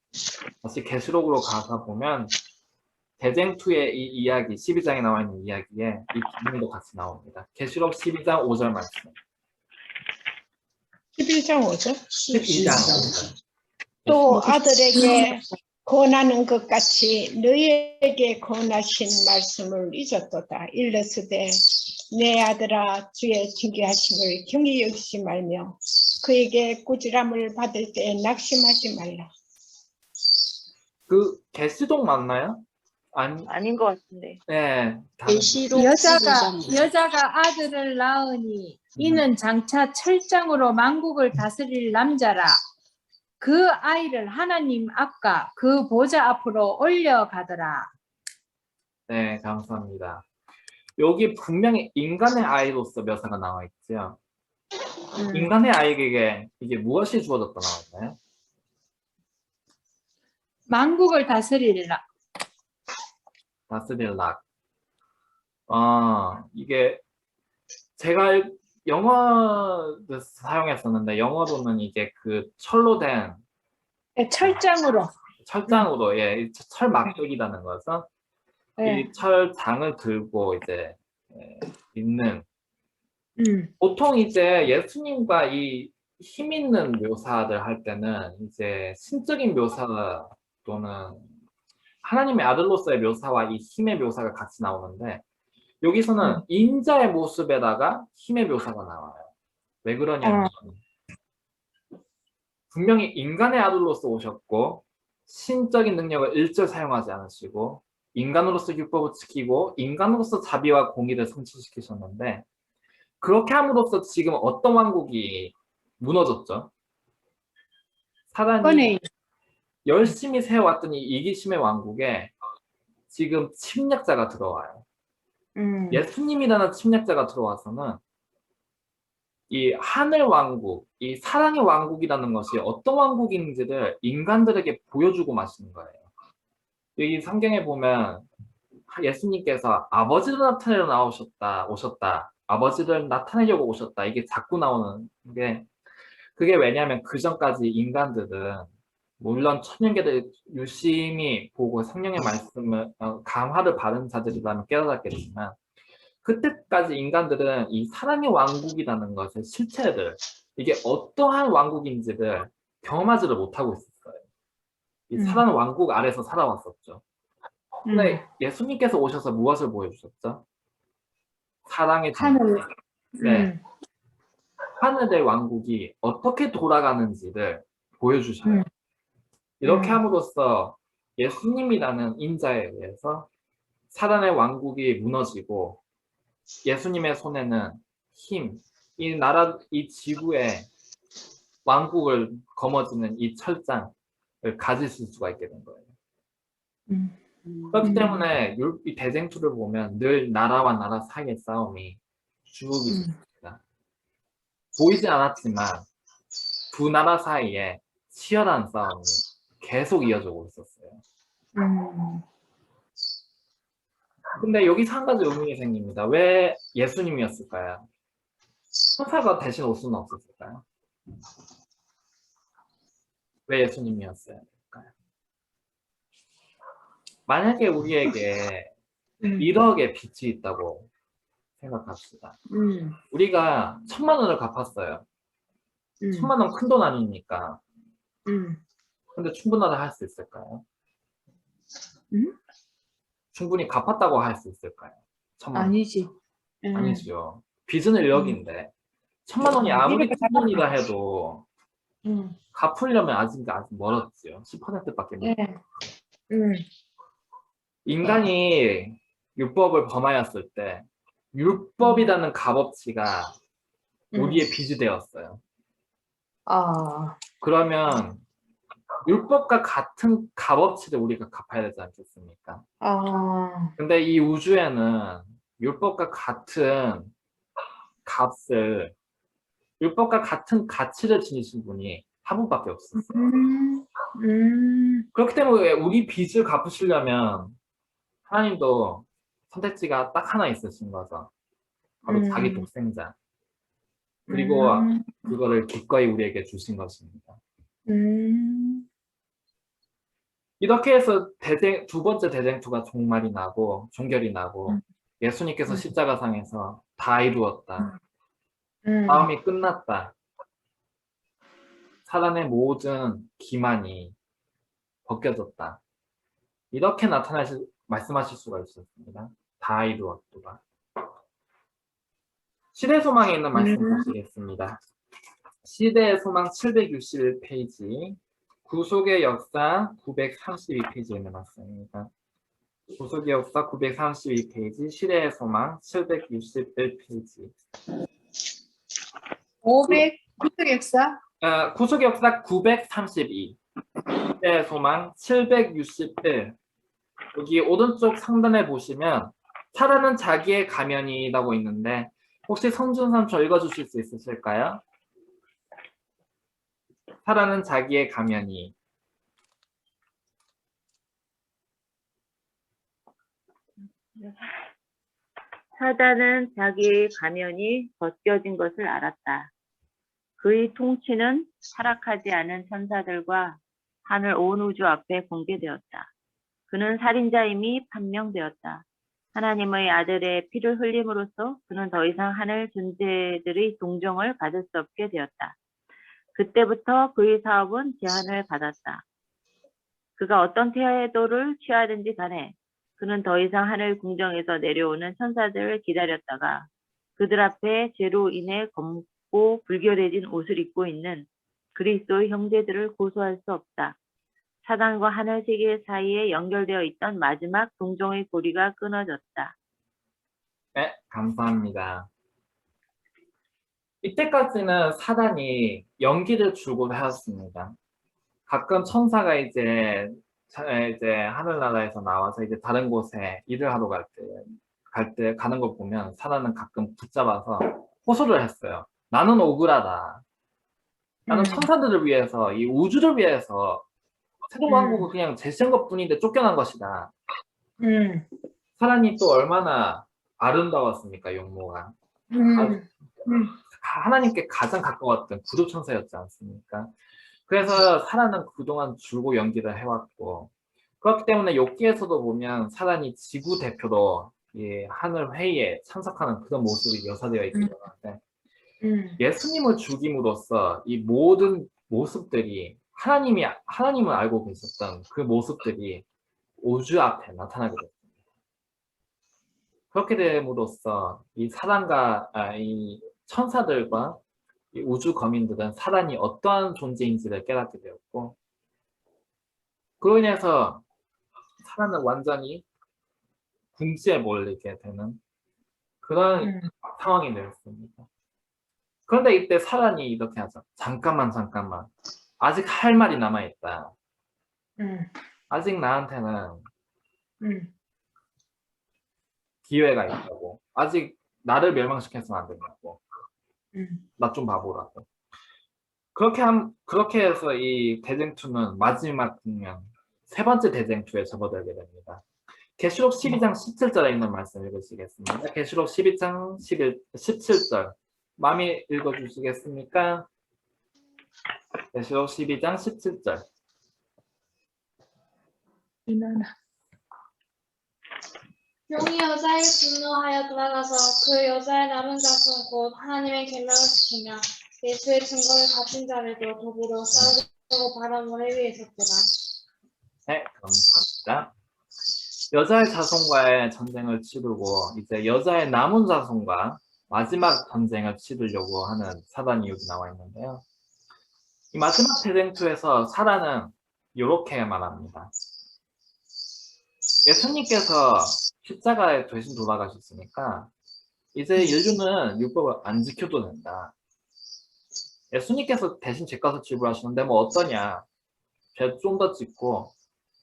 다시 계시록으로 가서 보면 대쟁투의 이 이야기, 12장에 나와 있는 이야기에 이 기능도 같이 나옵니다. 계시록 12장 5절 말씀. 11장 5절. 12장 5절. 또 아들에게 권하는 것 같이 너희에게 권하신 말씀을 잊었도다. 일러스되 내 아들아 주의 징계하심을 경히 여기지 말며 그에게 꾸지람을 받을 때 낙심하지 말라. 그 계시록 맞나요? 아니, 아닌 것 같은데. 네. 다른- 계시록 여자가 12장. 여자가 아들을 낳으니 이는 장차 철장으로 만국을 다스릴 남자라. 그 아이를 하나님 앞과 그 보좌 앞으로 올려가더라. 네, 감사합니다. 여기 분명히 인간의 아이로서 묘사가 나와 있죠. 인간의 아이에게 이게 무엇이 주어졌다 나왔나요? 만국을 다스리라. 다스릴 락. 이게 제가 영어를 사용했었는데 영어로는 이게 그 철로 된 철장으로. 철장으로, 예, 이 철 막대기라는 것은 네. 이 철장을 들고 이제 있는, 음. 보통 이제 예수님과 이 힘 있는 묘사를 할 때는 이제 신적인 묘사 또는 하나님의 아들로서의 묘사와 이 힘의 묘사가 같이 나오는데 여기서는 인자의 모습에다가 힘의 묘사가 나와요. 왜 그러냐면 분명히 인간의 아들로서 오셨고 신적인 능력을 일절 사용하지 않으시고 인간으로서 율법을 지키고 인간으로서 자비와 공의를 성취시키셨는데, 그렇게 함으로써 지금 어떤 왕국이 무너졌죠? 사단이 번에 열심히 세워왔던 이 이기심의 왕국에 지금 침략자가 들어와요. 예수님이라는 침략자가 들어와서는 이 하늘 왕국, 이 사랑의 왕국이라는 것이 어떤 왕국인지를 인간들에게 보여주고 마시는 거예요. 여기 성경에 보면 예수님께서 아버지를 나타내려 오셨다. 아버지를 나타내려고 오셨다. 이게 자꾸 나오는 게, 그게 왜냐하면 그 전까지 인간들은 물론 천년계를 유심히 보고 성령의 말씀을 감화를 받은 자들이라면 깨달았겠지만 그때까지 인간들은 이 사랑의 왕국이라는 것의 실체를, 이게 어떠한 왕국인지를 경험하지를 못하고 있었어요. 이 사랑의 왕국 아래서 살아왔었죠. 근데 예수님께서 오셔서 무엇을 보여주셨죠? 사랑의 하늘. 네. 하늘의 왕국이 어떻게 돌아가는지를 보여주셔요. 이렇게 함으로써 예수님이라는 인자에 의해서 사단의 왕국이 무너지고 예수님의 손에는 힘, 이 나라, 이 지구의 왕국을 거머쥐는 이 철장을 가지실 수가 있게 된 거예요. 그렇기 때문에 이 대쟁투를 보면 늘 나라와 나라 사이의 싸움이 주옥이 있습니다. 보이지 않았지만 두 나라 사이에 치열한 싸움이 계속 이어지고 있었어요. 근데 여기서 한 가지 의문이 생깁니다. 왜 예수님이었을까요? 천사가 대신 올 수는 없었을까요? 왜 예수님이었어야 될까요? 만약에 우리에게 1억의 빚이 있다고 생각합시다. 우리가 1,000만 원을 갚았어요. 1,000만 원 큰 돈 아닙니까? 근데 충분하다 할 수 있을까요? 충분히 갚았다고 할 수 있을까요? 1,000만 원. 아니지. 아니죠. 빚은 1억인데 1,000만 원이 아무리 큰 돈이라 해도 갚으려면 아직 멀었지요. 10%밖에 못. 인간이 율법을 범하였을 때 율법이라는 값어치가 우리의 빚이 되었어요. 아, 그러면 율법과 같은 값어치를 우리가 갚아야 되지 않겠습니까? 근데 이 우주에는 율법과 같은 값을, 율법과 같은 가치를 지니신 분이 한 분밖에 없었어요. 그렇기 때문에 우리 빚을 갚으시려면 하나님도 선택지가 딱 하나 있으신 거죠. 바로 자기 독생자. 그리고 그거를 기꺼이 우리에게 주신 것입니다. 이렇게 해서 두 번째 대쟁투가 종말이 나고 종결이 나고 예수님께서 십자가상에서 다 이루었다. 싸움이 끝났다. 사단의 모든 기만이 벗겨졌다. 이렇게 말씀하실 수가 있었습니다. 다 이루었다. 시대 소망에 있는 말씀 보시겠습니다. 시대의 소망 761페이지, 구속의 역사 932페이지에 있는 말씀입니다. 구속의 역사 932페이지, 시대의 소망 761페이지. 500 구속 역사? 구속의 역사 932, 시대의 소망 761. 여기 오른쪽 상단에 보시면 사라는 자기의 가면이라고 있는데 혹시 성준삼초 읽어주실 수 있으실까요? 사라는 자기의 가면이. 사단은 자기의 가면이 벗겨진 것을 알았다. 그의 통치는 타락하지 않은 천사들과 하늘 온 우주 앞에 공개되었다. 그는 살인자임이 판명되었다. 하나님의 아들의 피를 흘림으로써 그는 더 이상 하늘 존재들의 동정을 받을 수 없게 되었다. 그때부터 그의 사업은 제한을 받았다. 그가 어떤 태도를 취하든지 간에 그는 더 이상 하늘 궁정에서 내려오는 천사들을 기다렸다가 그들 앞에 죄로 인해 검고 불결해진 옷을 입고 있는 그리스도의 형제들을 고소할 수 없다. 사단과 하늘 세계 사이에 연결되어 있던 마지막 동정의 고리가 끊어졌다. 네, 감사합니다. 이때까지는 사단이 연기를 줄곧 하였습니다. 가끔 천사가 이제 하늘나라에서 나와서 이제 다른 곳에 일을 하러 가는 걸 보면 사단은 가끔 붙잡아서 호소를 했어요. 나는 억울하다. 나는 천사들을 위해서, 이 우주를 위해서 새로운 왕국을 그냥 제시한 것뿐인데 쫓겨난 것이다. 사단이 또 얼마나 아름다웠습니까, 용모가. 하나님께 가장 가까웠던 구도천사였지 않습니까? 그래서 사단은 그동안 줄고 연기를 해왔고, 그렇기 때문에 욥기에서도 보면 사단이 지구 대표로 이 하늘 회의에 참석하는 그런 모습이 묘사되어 있기 때문에 예수님을 죽임으로써 이 모든 모습들이 하나님을 알고 계셨던 그 모습들이 우주 앞에 나타나게 됐습니다. 그렇게 됨으로써 이 사단과 이 천사들과 이 우주 거민들은 사단이 어떠한 존재인지를 깨닫게 되었고, 그로 인해서 사단은 완전히 궁지에 몰리게 되는 그런 상황이 되었습니다. 그런데 이때 사단이 이렇게 하죠. 잠깐만. 아직 할 말이 남아있다. 아직 나한테는 기회가 있다고. 아직 나를 멸망시켜서는 안 된다고. 나 좀 바보라고. 그렇게 해서 이 대쟁투는 마지막 국면, 세 번째 대쟁투에 접어들게 됩니다. 계시록 12장 17절에 있는 말씀 읽으시겠습니다. 계시록 12장 17절. 마음이 읽어주시겠습니까? 계시록 12장 17절. 용이 여자를 분노하여 돌아가서 그 여자의 남은 자손 곧 하나님의 계명을 지키며 예수의 증거를 가진 자들도 더불어 싸우려고 바람 모래 위에 섰더라. 네, 감사합니다. 여자의 자손과의 전쟁을 치르고 이제 여자의 남은 자손과 마지막 전쟁을 치르려고 하는 사단이 여기 나와 있는데요. 이 마지막 대쟁투에서 사단은 이렇게 말합니다. 예수님께서 십자가에 대신 돌아가셨으니까 이제 인류는 율법을 안 지켜도 된다. 예수님께서 대신 죄값을 지불하시는데 뭐 어떠냐. 죄 좀 더 짓고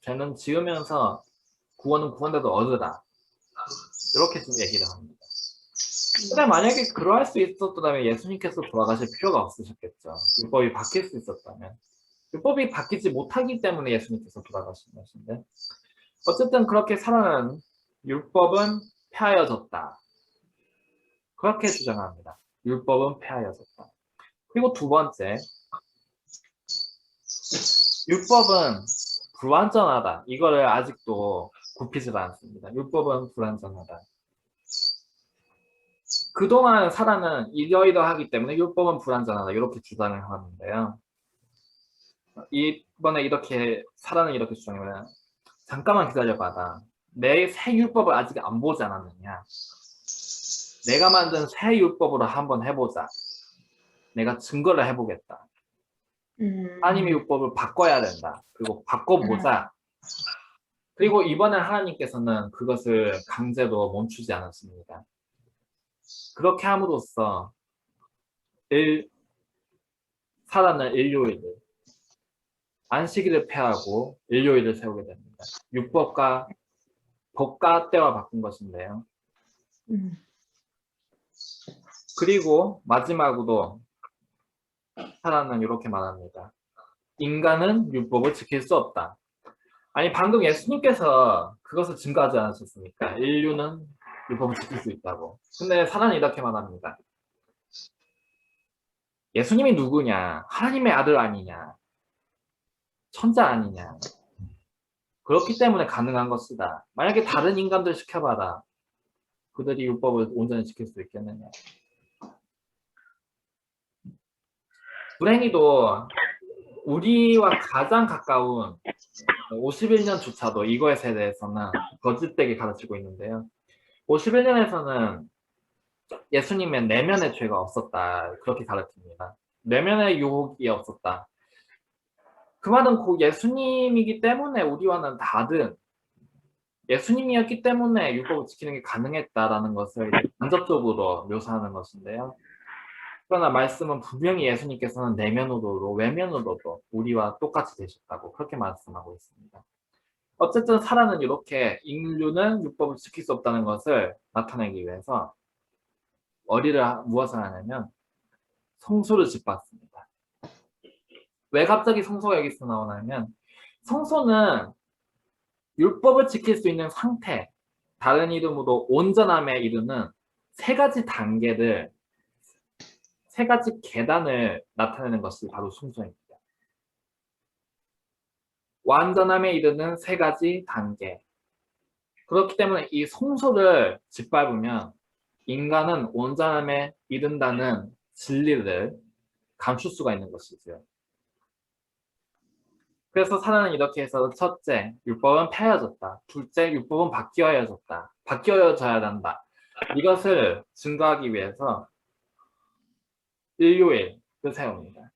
죄는 지으면서 구원은 구원대로 얻으라. 이렇게 지금 얘기를 합니다. 근데 만약에 그러할 수 있었다면 예수님께서 돌아가실 필요가 없으셨겠죠. 율법이 바뀔 수 있었다면. 율법이 바뀌지 못하기 때문에 예수님께서 돌아가신 것인데 어쨌든 그렇게 사람은 율법은 폐하여졌다. 그렇게 주장합니다. 율법은 폐하여졌다. 그리고 두 번째, 율법은 불완전하다. 이거를 아직도 굽히질 않습니다. 율법은 불완전하다. 그동안 사람은 이러이러하기 때문에 율법은 불완전하다. 이렇게 주장을 하는데요. 이번에 이렇게 사람은 이렇게 주장해요. 잠깐만 기다려봐라. 내 새 율법을 아직 안 보지 않았느냐. 내가 만든 새 율법으로 한번 해보자. 내가 증거를 해보겠다. 하나님의 율법을 바꿔야 된다. 그리고 바꿔보자. 그리고 이번에 하나님께서는 그것을 강제로 멈추지 않았습니다. 그렇게 함으로써 사단은 일요일을 안식일을 폐하고 일요일을 세우게 됩니다. 율법과 법과 때와 바꾼 것인데요. 그리고 마지막으로 사단은 이렇게 말합니다. 인간은 율법을 지킬 수 없다. 아니 방금 예수님께서 그것을 증거하지 않으셨습니까? 인류는 율법을 지킬 수 있다고. 근데 사단은 이렇게 말합니다. 예수님이 누구냐? 하나님의 아들 아니냐? 천자 아니냐? 그렇기 때문에 가능한 것이다. 만약에 다른 인간들 시켜봐라. 그들이 율법을 온전히 지킬 수 있겠느냐? 불행히도 우리와 가장 가까운 51년조차도 이거에 대해서는 거짓되게 가르치고 있는데요. 51년에서는 예수님의 내면의 죄가 없었다. 그렇게 가르칩니다. 내면의 유혹이 없었다. 그 말은 곧 예수님이기 때문에 우리와는 다른 예수님이었기 때문에 율법을 지키는 게 가능했다라는 것을 간접적으로 묘사하는 것인데요. 그러나 말씀은 분명히 예수님께서는 내면으로도 외면으로도 우리와 똑같이 되셨다고 그렇게 말씀하고 있습니다. 어쨌든 사단은 이렇게 인류는 율법을 지킬 수 없다는 것을 나타내기 위해서 무엇을 하냐면 성소를 짓밟습니다. 왜 갑자기 성소가 여기서 나오냐면 성소는 율법을 지킬 수 있는 상태, 다른 이름으로 온전함에 이르는 세 가지 단계를 세 가지 계단을 나타내는 것이 바로 성소입니다. 완전함에 이르는 세 가지 단계. 그렇기 때문에 이 성소를 짓밟으면 인간은 온전함에 이른다는 진리를 감출 수가 있는 것이죠. 그래서 사단은 이렇게 해서 첫째, 율법은 폐하여졌다. 둘째, 율법은 바뀌어야졌다. 바뀌어져야 한다. 이것을 증거하기 위해서 일요일을 세웁니다.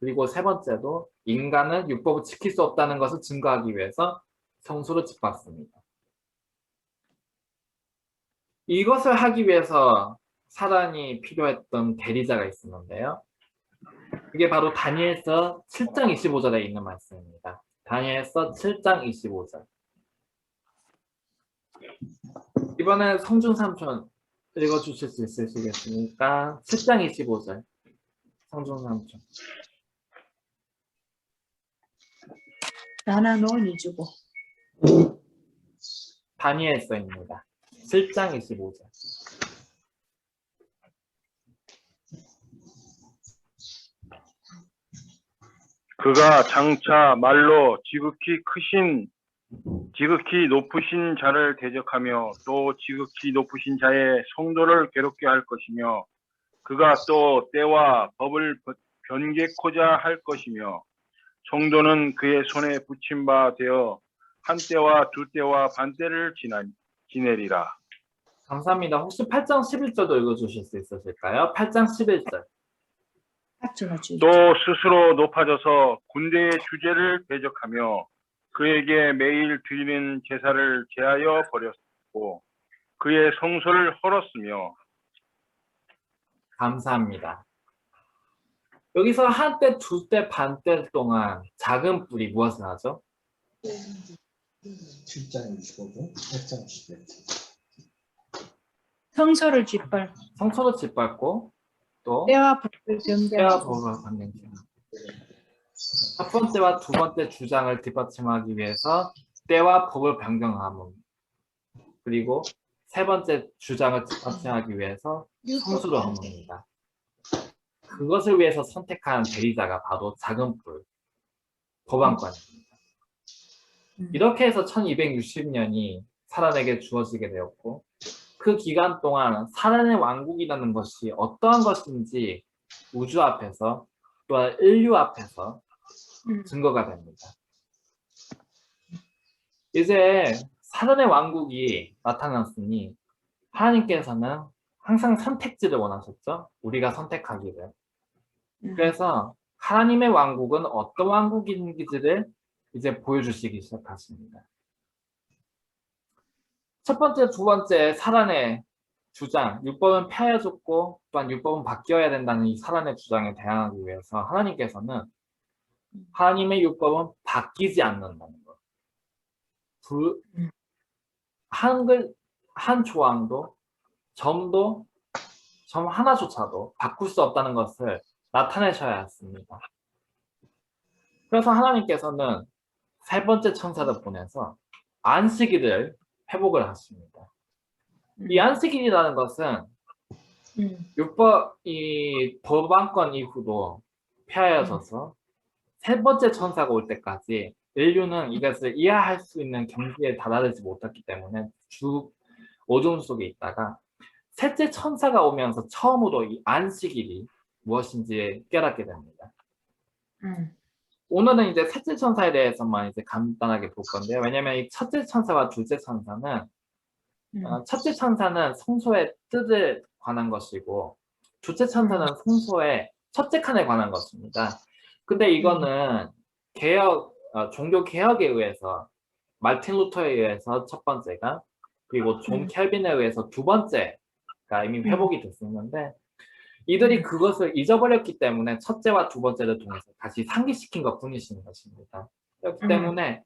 그리고 세 번째도 인간은 율법을 지킬 수 없다는 것을 증거하기 위해서 성소를 짓밟습니다. 이것을 하기 위해서 사단이 필요했던 대리자가 있었는데요. 그게 바로 다니엘서 7장 25절에 있는 말씀입니다. 다니엘서 7장 25절. 이번엔 성준 삼촌 읽어주실 수 있으시겠습니까? 7장 25절. 성준 삼촌. 나나 논이 주고. 다니엘서입니다. 7장 25절. 그가 장차 말로 지극히 높으신 자를 대적하며 또 지극히 높으신 자의 성도를 괴롭게 할 것이며 그가 또 때와 법을 변개코자 할 것이며 성도는 그의 손에 붙임 바 되어 한 때와 두 때와 반 때를 지내리라. 감사합니다. 혹시 8장 11절도 읽어주실 수 있으실까요? 8장 11절. 또 스스로 높아져서 군대의 주제를 대적하며 그에게 매일 드리는 제사를 제하여 버렸고 그의 성소를 헐었으며. 감사합니다. 여기서 한 때, 두 때, 반 때 동안 작은 뿔이 무엇을 하죠? 7장 25분, 8장 11분. 성소를 짓밟고 성소를 짓밟고 또 때와 법을 때와 변경하고 법을 반영해요. 첫 번째와 두 번째 주장을 뒷받침하기 위해서 때와 법을 변경함. 그리고 세 번째 주장을 뒷받침하기 위해서 성수를 허뭅니다. 그것을 위해서 선택한 대리자가 바로 작은 뿔, 법안관입니다. 이렇게 해서 1260년이 사란에게 주어지게 되었고 그 기간 동안 사란의 왕국이라는 것이 어떠한 것인지 우주 앞에서 또한 인류 앞에서 증거가 됩니다. 이제 사란의 왕국이 나타났으니 하나님께서는 항상 선택지를 원하셨죠. 우리가 선택하기를. 그래서 하나님의 왕국은 어떤 왕국인지를 이제 보여주시기 시작하십니다. 첫 번째, 두 번째 사란의 주장, 율법은 폐하여졌고 또한 율법은 바뀌어야 된다는 이 사란의 주장에 대항하기 위해서 하나님께서는 하나님의 율법은 바뀌지 않는다는 것. 한 조항도 점도 점 하나조차도 바꿀 수 없다는 것을 나타내셔야 했습니다. 그래서 하나님께서는 세 번째 천사를 보내서 안식일을 회복을 하십니다. 이 안식일이라는 것은 이 법안권 이후도 폐하여져서 세 번째 천사가 올 때까지 인류는 이것을 이해할 수 있는 경지에 달하지 못했기 때문에 쭉 어둠 속에 있다가 셋째 천사가 오면서 처음으로 이 안식일이 무엇인지 깨닫게 됩니다. 오늘은 이제 셋째 천사에 대해서만 이제 간단하게 볼 건데요. 왜냐하면 이 첫째 천사와 둘째 천사는 첫째 천사는 성소의 뜻에 관한 것이고 둘째 천사는 성소의 첫째 칸에 관한 것입니다. 근데 이거는 종교 개혁에 의해서 말틴 루터에 의해서 첫 번째가 그리고 존 켈빈에 의해서 두 번째가 이미 회복이 됐었는데 이들이 그것을 잊어버렸기 때문에 첫째와 두 번째를 통해서 다시 상기시킨 것 뿐이신 것입니다. 그렇기 때문에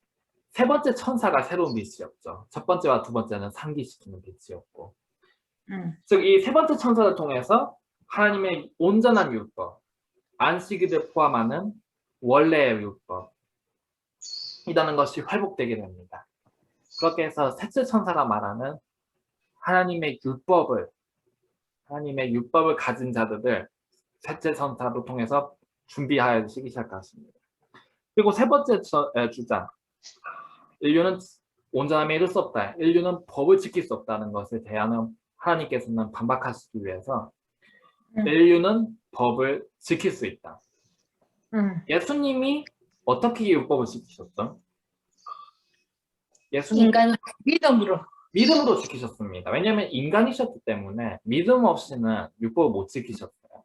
세 번째 천사가 새로운 빛이었죠. 첫 번째와 두 번째는 상기시키는 빛이었고 즉 이 세 번째 천사를 통해서 하나님의 온전한 율법, 안식일을 포함하는 원래의 율법이라는 것이 회복되게 됩니다. 그렇게 해서 셋째 천사가 말하는 하나님의 율법을 가진 자들을 셋째 천사를 통해서 준비하시기 시작하십니다. 그리고 세 번째 주장, 인류는 온전함에 이를 수 없다. 인류는 법을 지킬 수 없다는 것에 대한 하나님께서는 반박하시기 위해서 인류는 법을 지킬 수 있다. 예수님이 어떻게 율법을 지키셨죠? 예수님 인간은 믿음으로 지키셨습니다. 왜냐하면 인간이셨기 때문에 믿음 없이는 율법을 못 지키셨어요.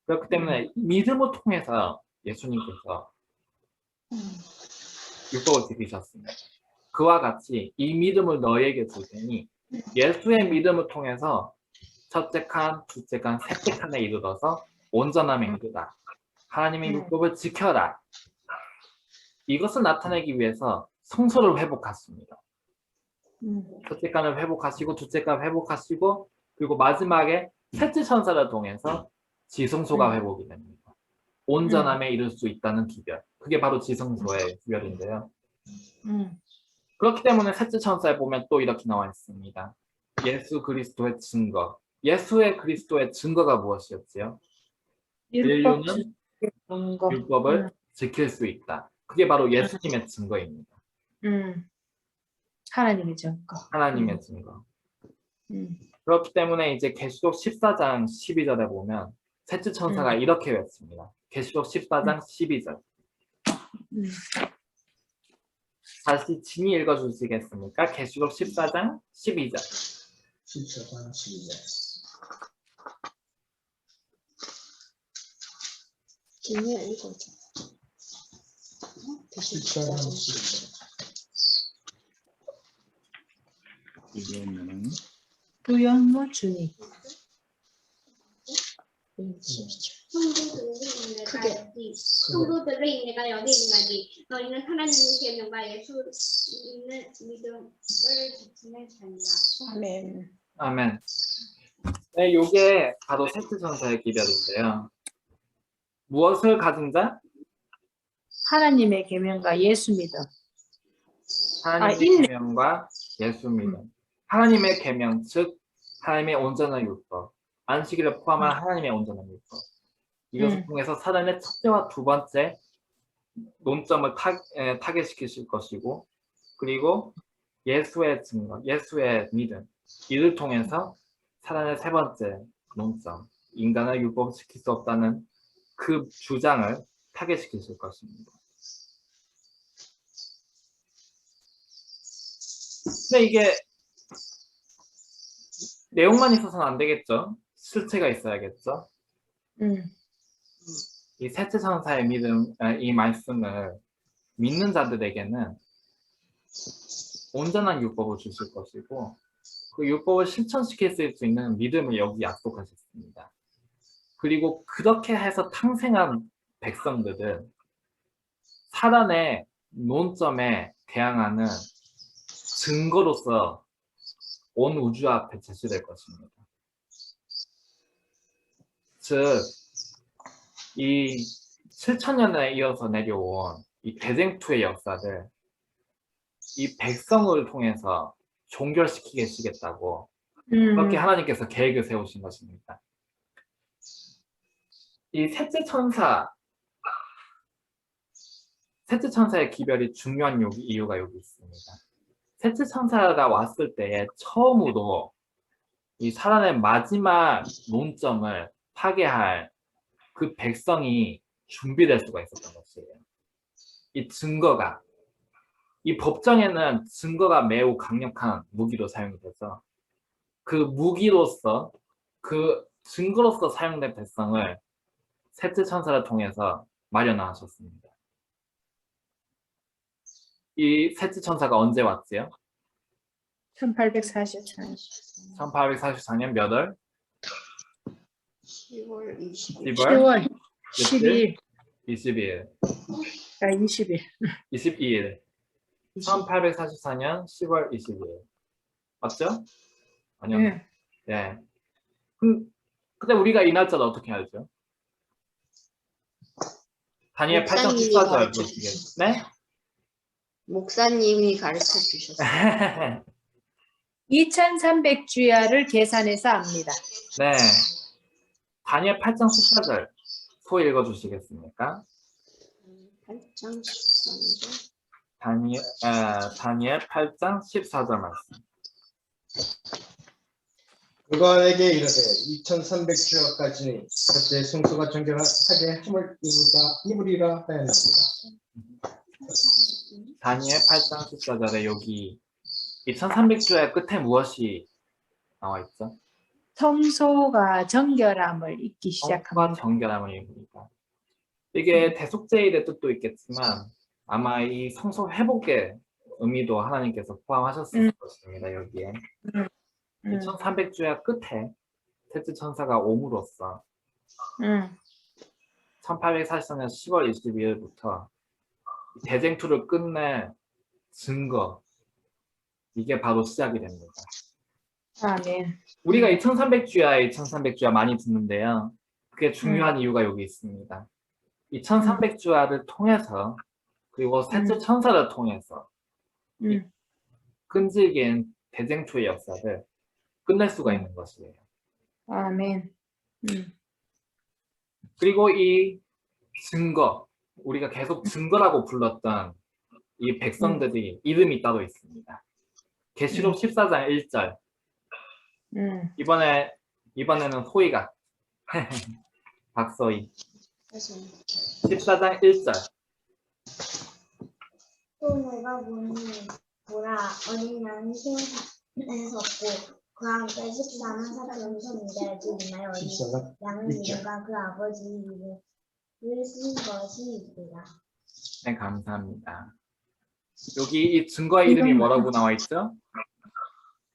그렇기 때문에 믿음을 통해서 예수님께서 율법을 지키셨습니다. 그와 같이 이 믿음을 너희에게 줄 테니 예수의 믿음을 통해서 첫째 칸, 둘째 칸, 셋째 칸에 이르러서 온전함에 이르라. 하나님의 율법을 지켜라. 이것을 나타내기 위해서 성소를 회복하십니다. 첫째 칸을 회복하시고 둘째 칸을 회복하시고 그리고 마지막에 셋째 천사를 통해서 지성소가 회복이 됩니다. 온전함에 이를 수 있다는 기별. 그게 바로 지성소의 기별인데요. 그렇기 때문에 셋째 천사에 보면 또 이렇게 나와 있습니다. 예수 그리스도의 증거. 예수의 그리스도의 증거가 무엇이었지요? 인류는 율법을 지킬 수 있다. 그게 바로 예수님의 증거입니다. 하나님의 증거. 하나님의 증거. 음. 그렇기 때문에 이제 계시록 14장 12절에 보면 셋째 천사가 이렇게 외칩니다. 계시록 14장 12절. 다시 진이 읽어주시겠습니까? 계시록 14장 12절. 14장 12절. 진이야 읽어줘. 14장 12절. 이거는 부연모 주님. 성도들이 내가 여기 있나니 너희는 하나님의 계명과 예수 있는 믿음을 지키는 자니라. 아멘. 아멘. 네, 요게 바로 셋째 천사의 기별인데요. 무엇을 가진 자? 하나님의 계명과 예수 믿음. 하나님의 있네. 계명과 예수 믿음. 하나님의 계명, 즉 하나님의 온전한 율법, 안식일을 포함한 하나님의 온전한 율법. 이것을 통해서 사단의 첫째와 두 번째 논점을 타개시키실 것이고, 그리고 예수의 증거, 예수의 믿음, 이를 통해서 사단의 세 번째 논점, 인간의 율법을 지킬 수 없다는 그 주장을 타개시키실 것입니다. 근데 이게 내용만 있어서는 안 되겠죠. 실체가 있어야겠죠. 이 셋째 천사의 믿음, 이 말씀을 믿는 자들에게는 온전한 율법을 주실 것이고, 그 율법을 실천시킬 수 있는 믿음을 여기 약속하셨습니다. 그리고 그렇게 해서 탄생한 백성들은 사단의 논점에 대항하는 증거로서 온 우주 앞에 제시될 것입니다. 즉, 이 7,000년에 이어서 내려온 이 대쟁투의 역사를 이 백성을 통해서 종결시키시겠다고 그렇게 하나님께서 계획을 세우신 것입니다. 이 셋째 천사의 기별이 중요한 이유가 여기 있습니다. 셋째 천사가 왔을 때에 처음으로 이 사단의 마지막 논점을 파괴할 그 백성이 준비될 수가 있었던 것이에요. 이 증거가, 이 법정에는 증거가 매우 강력한 무기로 사용이 돼서 그 무기로서, 그 증거로서 사용된 백성을 셋째 천사를 통해서 마련하셨습니다. 이 셋째 천사가 언제 왔지요? 1844년. 1844년 몇 월? 10월 20일. 10월 10월 12일. 20일. 20일. 22일. 1844년 10월 20일. 맞죠? 아니요. 네. 네. 근데 우리가 이 날짜를 어떻게 알죠? 다니엘 8장 목사님이 14절 가르쳐 보시겠어요? 네? 목사님이 가르쳐 주셨어요. 2300주야를 계산해서 압니다. 네. 다니엘 8장 14절 소 읽어주시겠습니까? 8장 14절. 다니엘 8장 14절 말씀. 그거에게 이르되 2300주야까지는 그때 성소가 정결하게 힘으리라 하였습니다. 다니엘 8장 14절에 여기 2300주의 끝에 무엇이 나와 있죠? 성소가 정결함을 잊기 성과 시작합니다. 정결함을 얘기합니다. 이게 대속죄일의 뜻도 있겠지만 아마 이 성소 회복의 의미도 하나님께서 포함하셨을 것입니다. 여기에 2300주의 끝에 셋째 천사가 옴으로써 1844년 10월 22일부터 대쟁투를 끝낼 증거, 이게 바로 시작이 됩니다. 아멘. 우리가 2300주야 많이 듣는데요. 그게 중요한 이유가 여기 있습니다. 2300주야를 통해서, 그리고 셋째 천사를 통해서 이 끈질긴 대쟁투의 역사를 끝낼 수가 있는 것이에요. 아멘. 그리고 이 증거, 우리가 계속 증거라고 불렀던 이 백성들이 이름이 따로 있습니다. 계시록 14장 1절. 이번에는 소희가 박소희. 14장 1절. 또 내가 보라 어린 양이 시온산에 섰고 그 함께 14만 4천의 손님들 즉 이마에 어린 14장 양의 1절. 이름과 그 아버지 이름을 쓴 것이 있더라. 네, 감사합니다. 여기 이 증거의 이름이 뭐라고 나와 있죠?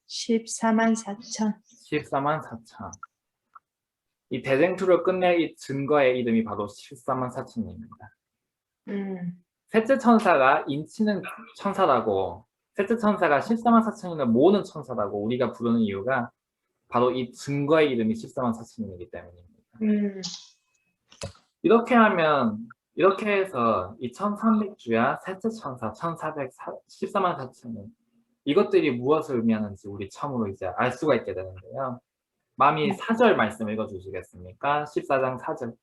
14만 4천. 14만 4천. 이 대쟁투를 끝낼 이 증거의 이름이 바로 14만 4천입니다. 셋째 천사가 인치는 천사라고, 셋째 천사가 14만 4천인을 모으는 천사라고 우리가 부르는 이유가 바로 이 증거의 이름이 14만 4천이기 때문입니다. 이렇게 해서 이 1300주야, 셋째 천사, 14만 4천은 이것들이 무엇을 의미하는지 우리 처음으로 이제 알 수가 있게 되는데요. 마음이 4절 말씀 읽어주시겠습니까? 14장 4절.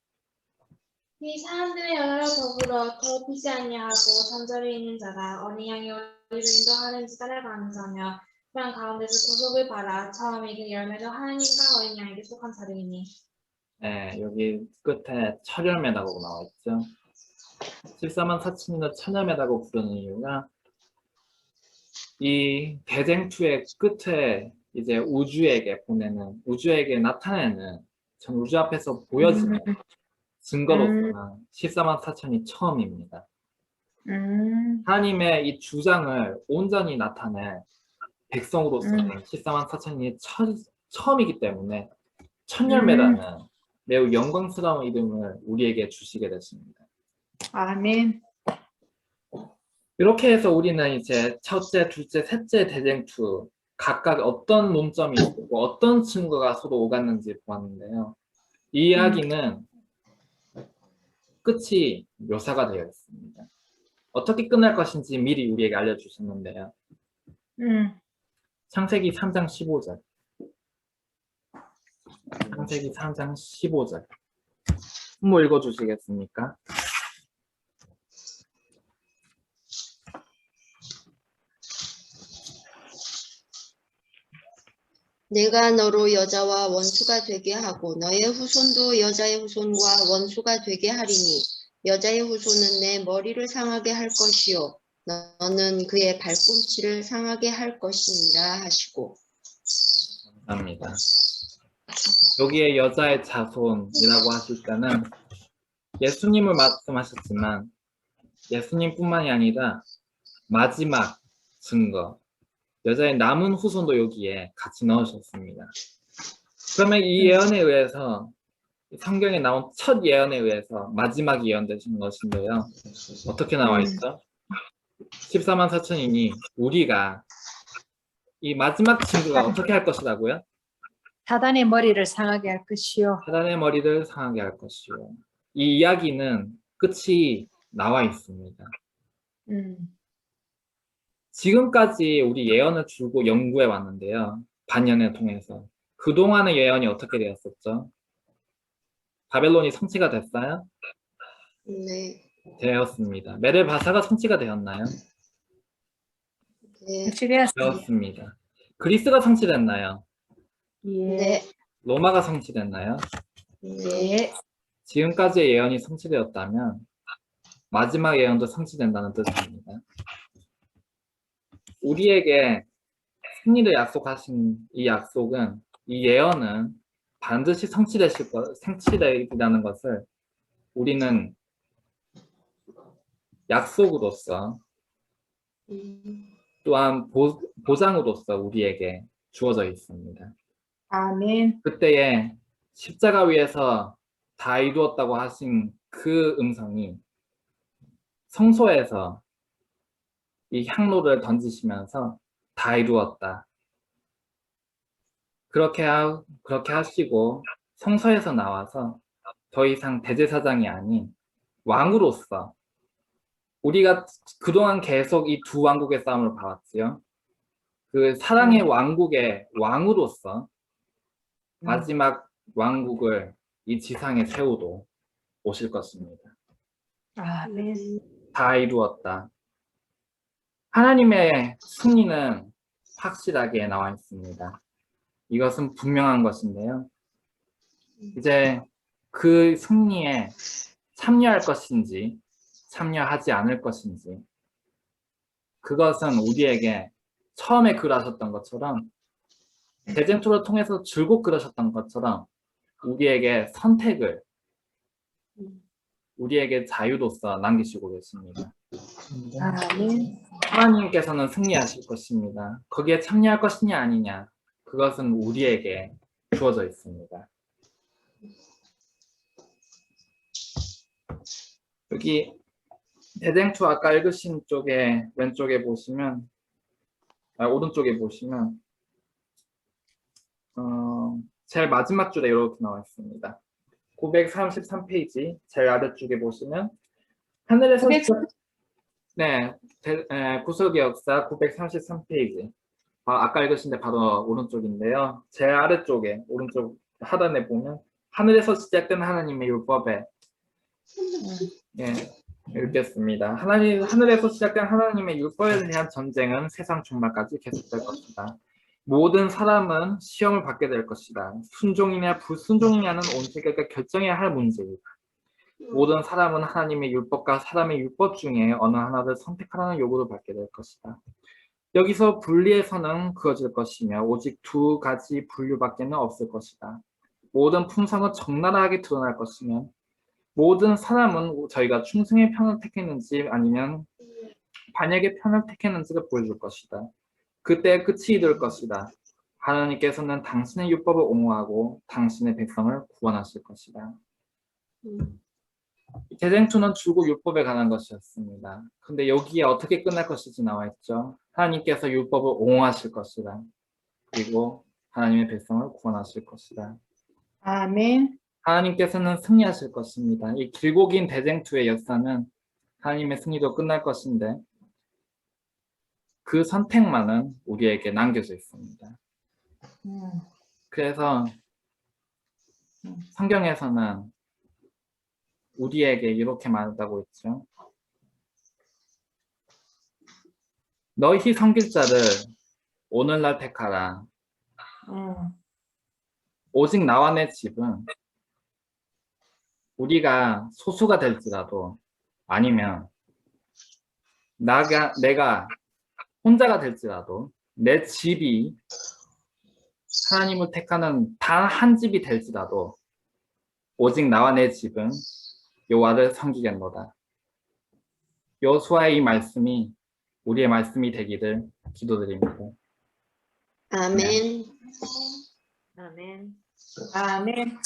이 사람들의 연을 더불어 더 피지 아니하고 산절에 있는 자가 어느 양이 어디로 인도하는지 따라가면서며 그런 가운데서 구속을 바라 처음에 그 열매도 하나님과 어린 양에게 속한 자들이니. 네, 여기 끝에 철열매라고 나와 있죠. 14만 4천인을 철열매라고 부르는 이유가 이 대쟁투의 끝에 이제 우주에게 나타내는 전 우주 앞에서 보여지는 증거로서는 14만 4천이 처음입니다. 하나님의 이 주장을 온전히 나타낼 백성으로서는 14만 4천이 처음이기 때문에 천열매라는 매우 영광스러운 이름을 우리에게 주시게 됐습니다. 아멘. 이렇게 해서 우리는 이제 첫째, 둘째, 셋째 대쟁투 각각 어떤 논점이 있고 어떤 증거가 서로 오갔는지 보았는데요. 이 이야기는 끝이 묘사가 되어 있습니다. 어떻게 끝날 것인지 미리 우리에게 알려주셨는데요. 창세기 3장 15절. 창세기 3장 15절. 한번 읽어주시겠습니까? 내가 너로 여자와 원수가 되게 하고 너의 후손도 여자의 후손과 원수가 되게 하리니 여자의 후손은 내 머리를 상하게 할 것이요 너는 그의 발꿈치를 상하게 할 것이니라 하시고. 감사합니다. 여기에 여자의 자손이라고 하실 때는 예수님을 말씀하셨지만 예수님뿐만이 아니라 마지막 증거 여자의 남은 후손도 여기에 같이 넣으셨습니다. 그러면 이 예언에 의해서 성경에 나온 첫 예언에 의해서 마지막 예언되신 것인데요. 어떻게 나와 있죠? 14만 4천이니 우리가 이 마지막 증거가 어떻게 할 것이라고요? 사단의 머리를 상하게 할 것이요. 사단의 머리를 상하게 할 것이요. 이 이야기는 끝이 나와 있습니다. 지금까지 우리 예언을 주고 연구해 왔는데요. 반년을 통해서. 그동안의 예언이 어떻게 되었었죠? 바벨론이 성취가 됐어요? 네. 되었습니다. 메데바사가 성취가 되었나요? 네. 성취되었습니다. 되었습니다. 그리스가 성취됐나요? 예. 네. 로마가 성취됐나요? 네. 지금까지의 예언이 성취되었다면 마지막 예언도 성취된다는 뜻입니다. 우리에게 승리를 약속하신 이 약속은, 이 예언은 반드시 성취되리라는 것을 우리는 약속으로서 또한 보장으로서 우리에게 주어져 있습니다. 아멘. 그때에 십자가 위에서 다 이루었다고 하신 그 음성이 성소에서 이 향로를 던지시면서 다 이루었다. 그렇게 하시고 성소에서 나와서 더 이상 대제사장이 아닌 왕으로서, 우리가 그동안 계속 이 두 왕국의 싸움을 봐왔지요. 그 사랑의 왕국의 왕으로서 마지막 왕국을 이 지상에 세우러 오실 것입니다. 아멘. 다 이루었다. 하나님의 승리는 확실하게 나와 있습니다. 이것은 분명한 것인데요. 이제 그 승리에 참여할 것인지 참여하지 않을 것인지, 그것은 우리에게 처음에 글하셨던 것처럼, 대쟁투를 통해서 줄곧 그러셨던 것처럼 우리에게 선택을, 우리에게 자유로서 남기시고 계십니다. 아멘. 하나님께서는 승리하실 것입니다. 거기에 참여할 것이냐 아니냐, 그것은 우리에게 주어져 있습니다. 여기 대쟁투 아까 읽으신 쪽에 왼쪽에 보시면, 오른쪽에 보시면 제일 마지막 줄에 이렇게 나와 있습니다. 933페이지 제일 아래쪽에 보시면 하늘에서 구속의 역사 933페이지, 아까 읽으신 데 바로 오른쪽인데요. 제일 아래쪽에 오른쪽 하단에 보면 하늘에서 시작된 하나님의 율법에, 읽겠습니다. 하늘에서 시작된 하나님의 율법에 대한 전쟁은 세상 종말까지 계속될 것이다. 모든 사람은 시험을 받게 될 것이다. 순종이냐 불순종이냐는 온 세계가 결정해야 할 문제이다. 모든 사람은 하나님의 율법과 사람의 율법 중에 어느 하나를 선택하라는 요구를 받게 될 것이다. 여기서 분리해서는 그어질 것이며 오직 두 가지 분류밖에는 없을 것이다. 모든 풍성은 적나라하게 드러날 것이며 모든 사람은 저희가 충성의 편을 택했는지 아니면 반역의 편을 택했는지를 보여줄 것이다. 그때 끝이 이룰 것이다. 하나님께서는 당신의 율법을 옹호하고 당신의 백성을 구원하실 것이다. 대쟁투는 줄곧 율법에 관한 것이었습니다. 근데 여기에 어떻게 끝날 것인지 나와 있죠. 하나님께서 율법을 옹호하실 것이다. 그리고 하나님의 백성을 구원하실 것이다. 아멘. 하나님께서는 승리하실 것입니다. 이 길고 긴 대쟁투의 역사는 하나님의 승리로 끝날 것인데 그 선택만은 우리에게 남겨져 있습니다. 그래서 성경에서는 우리에게 이렇게 말하고 있죠. 너희 섬길 자를 오늘날 택하라. 오직 나와 내 집은, 우리가 소수가 될지라도 아니면 내가 혼자가 될지라도 내 집이 하나님을 택하는 단 한 집이 될지라도 오직 나와 내 집은 여호와를 섬기겠노라. 여호수아의 이 말씀이 우리의 말씀이 되기를 기도드립니다. 아멘. 아멘. 아멘.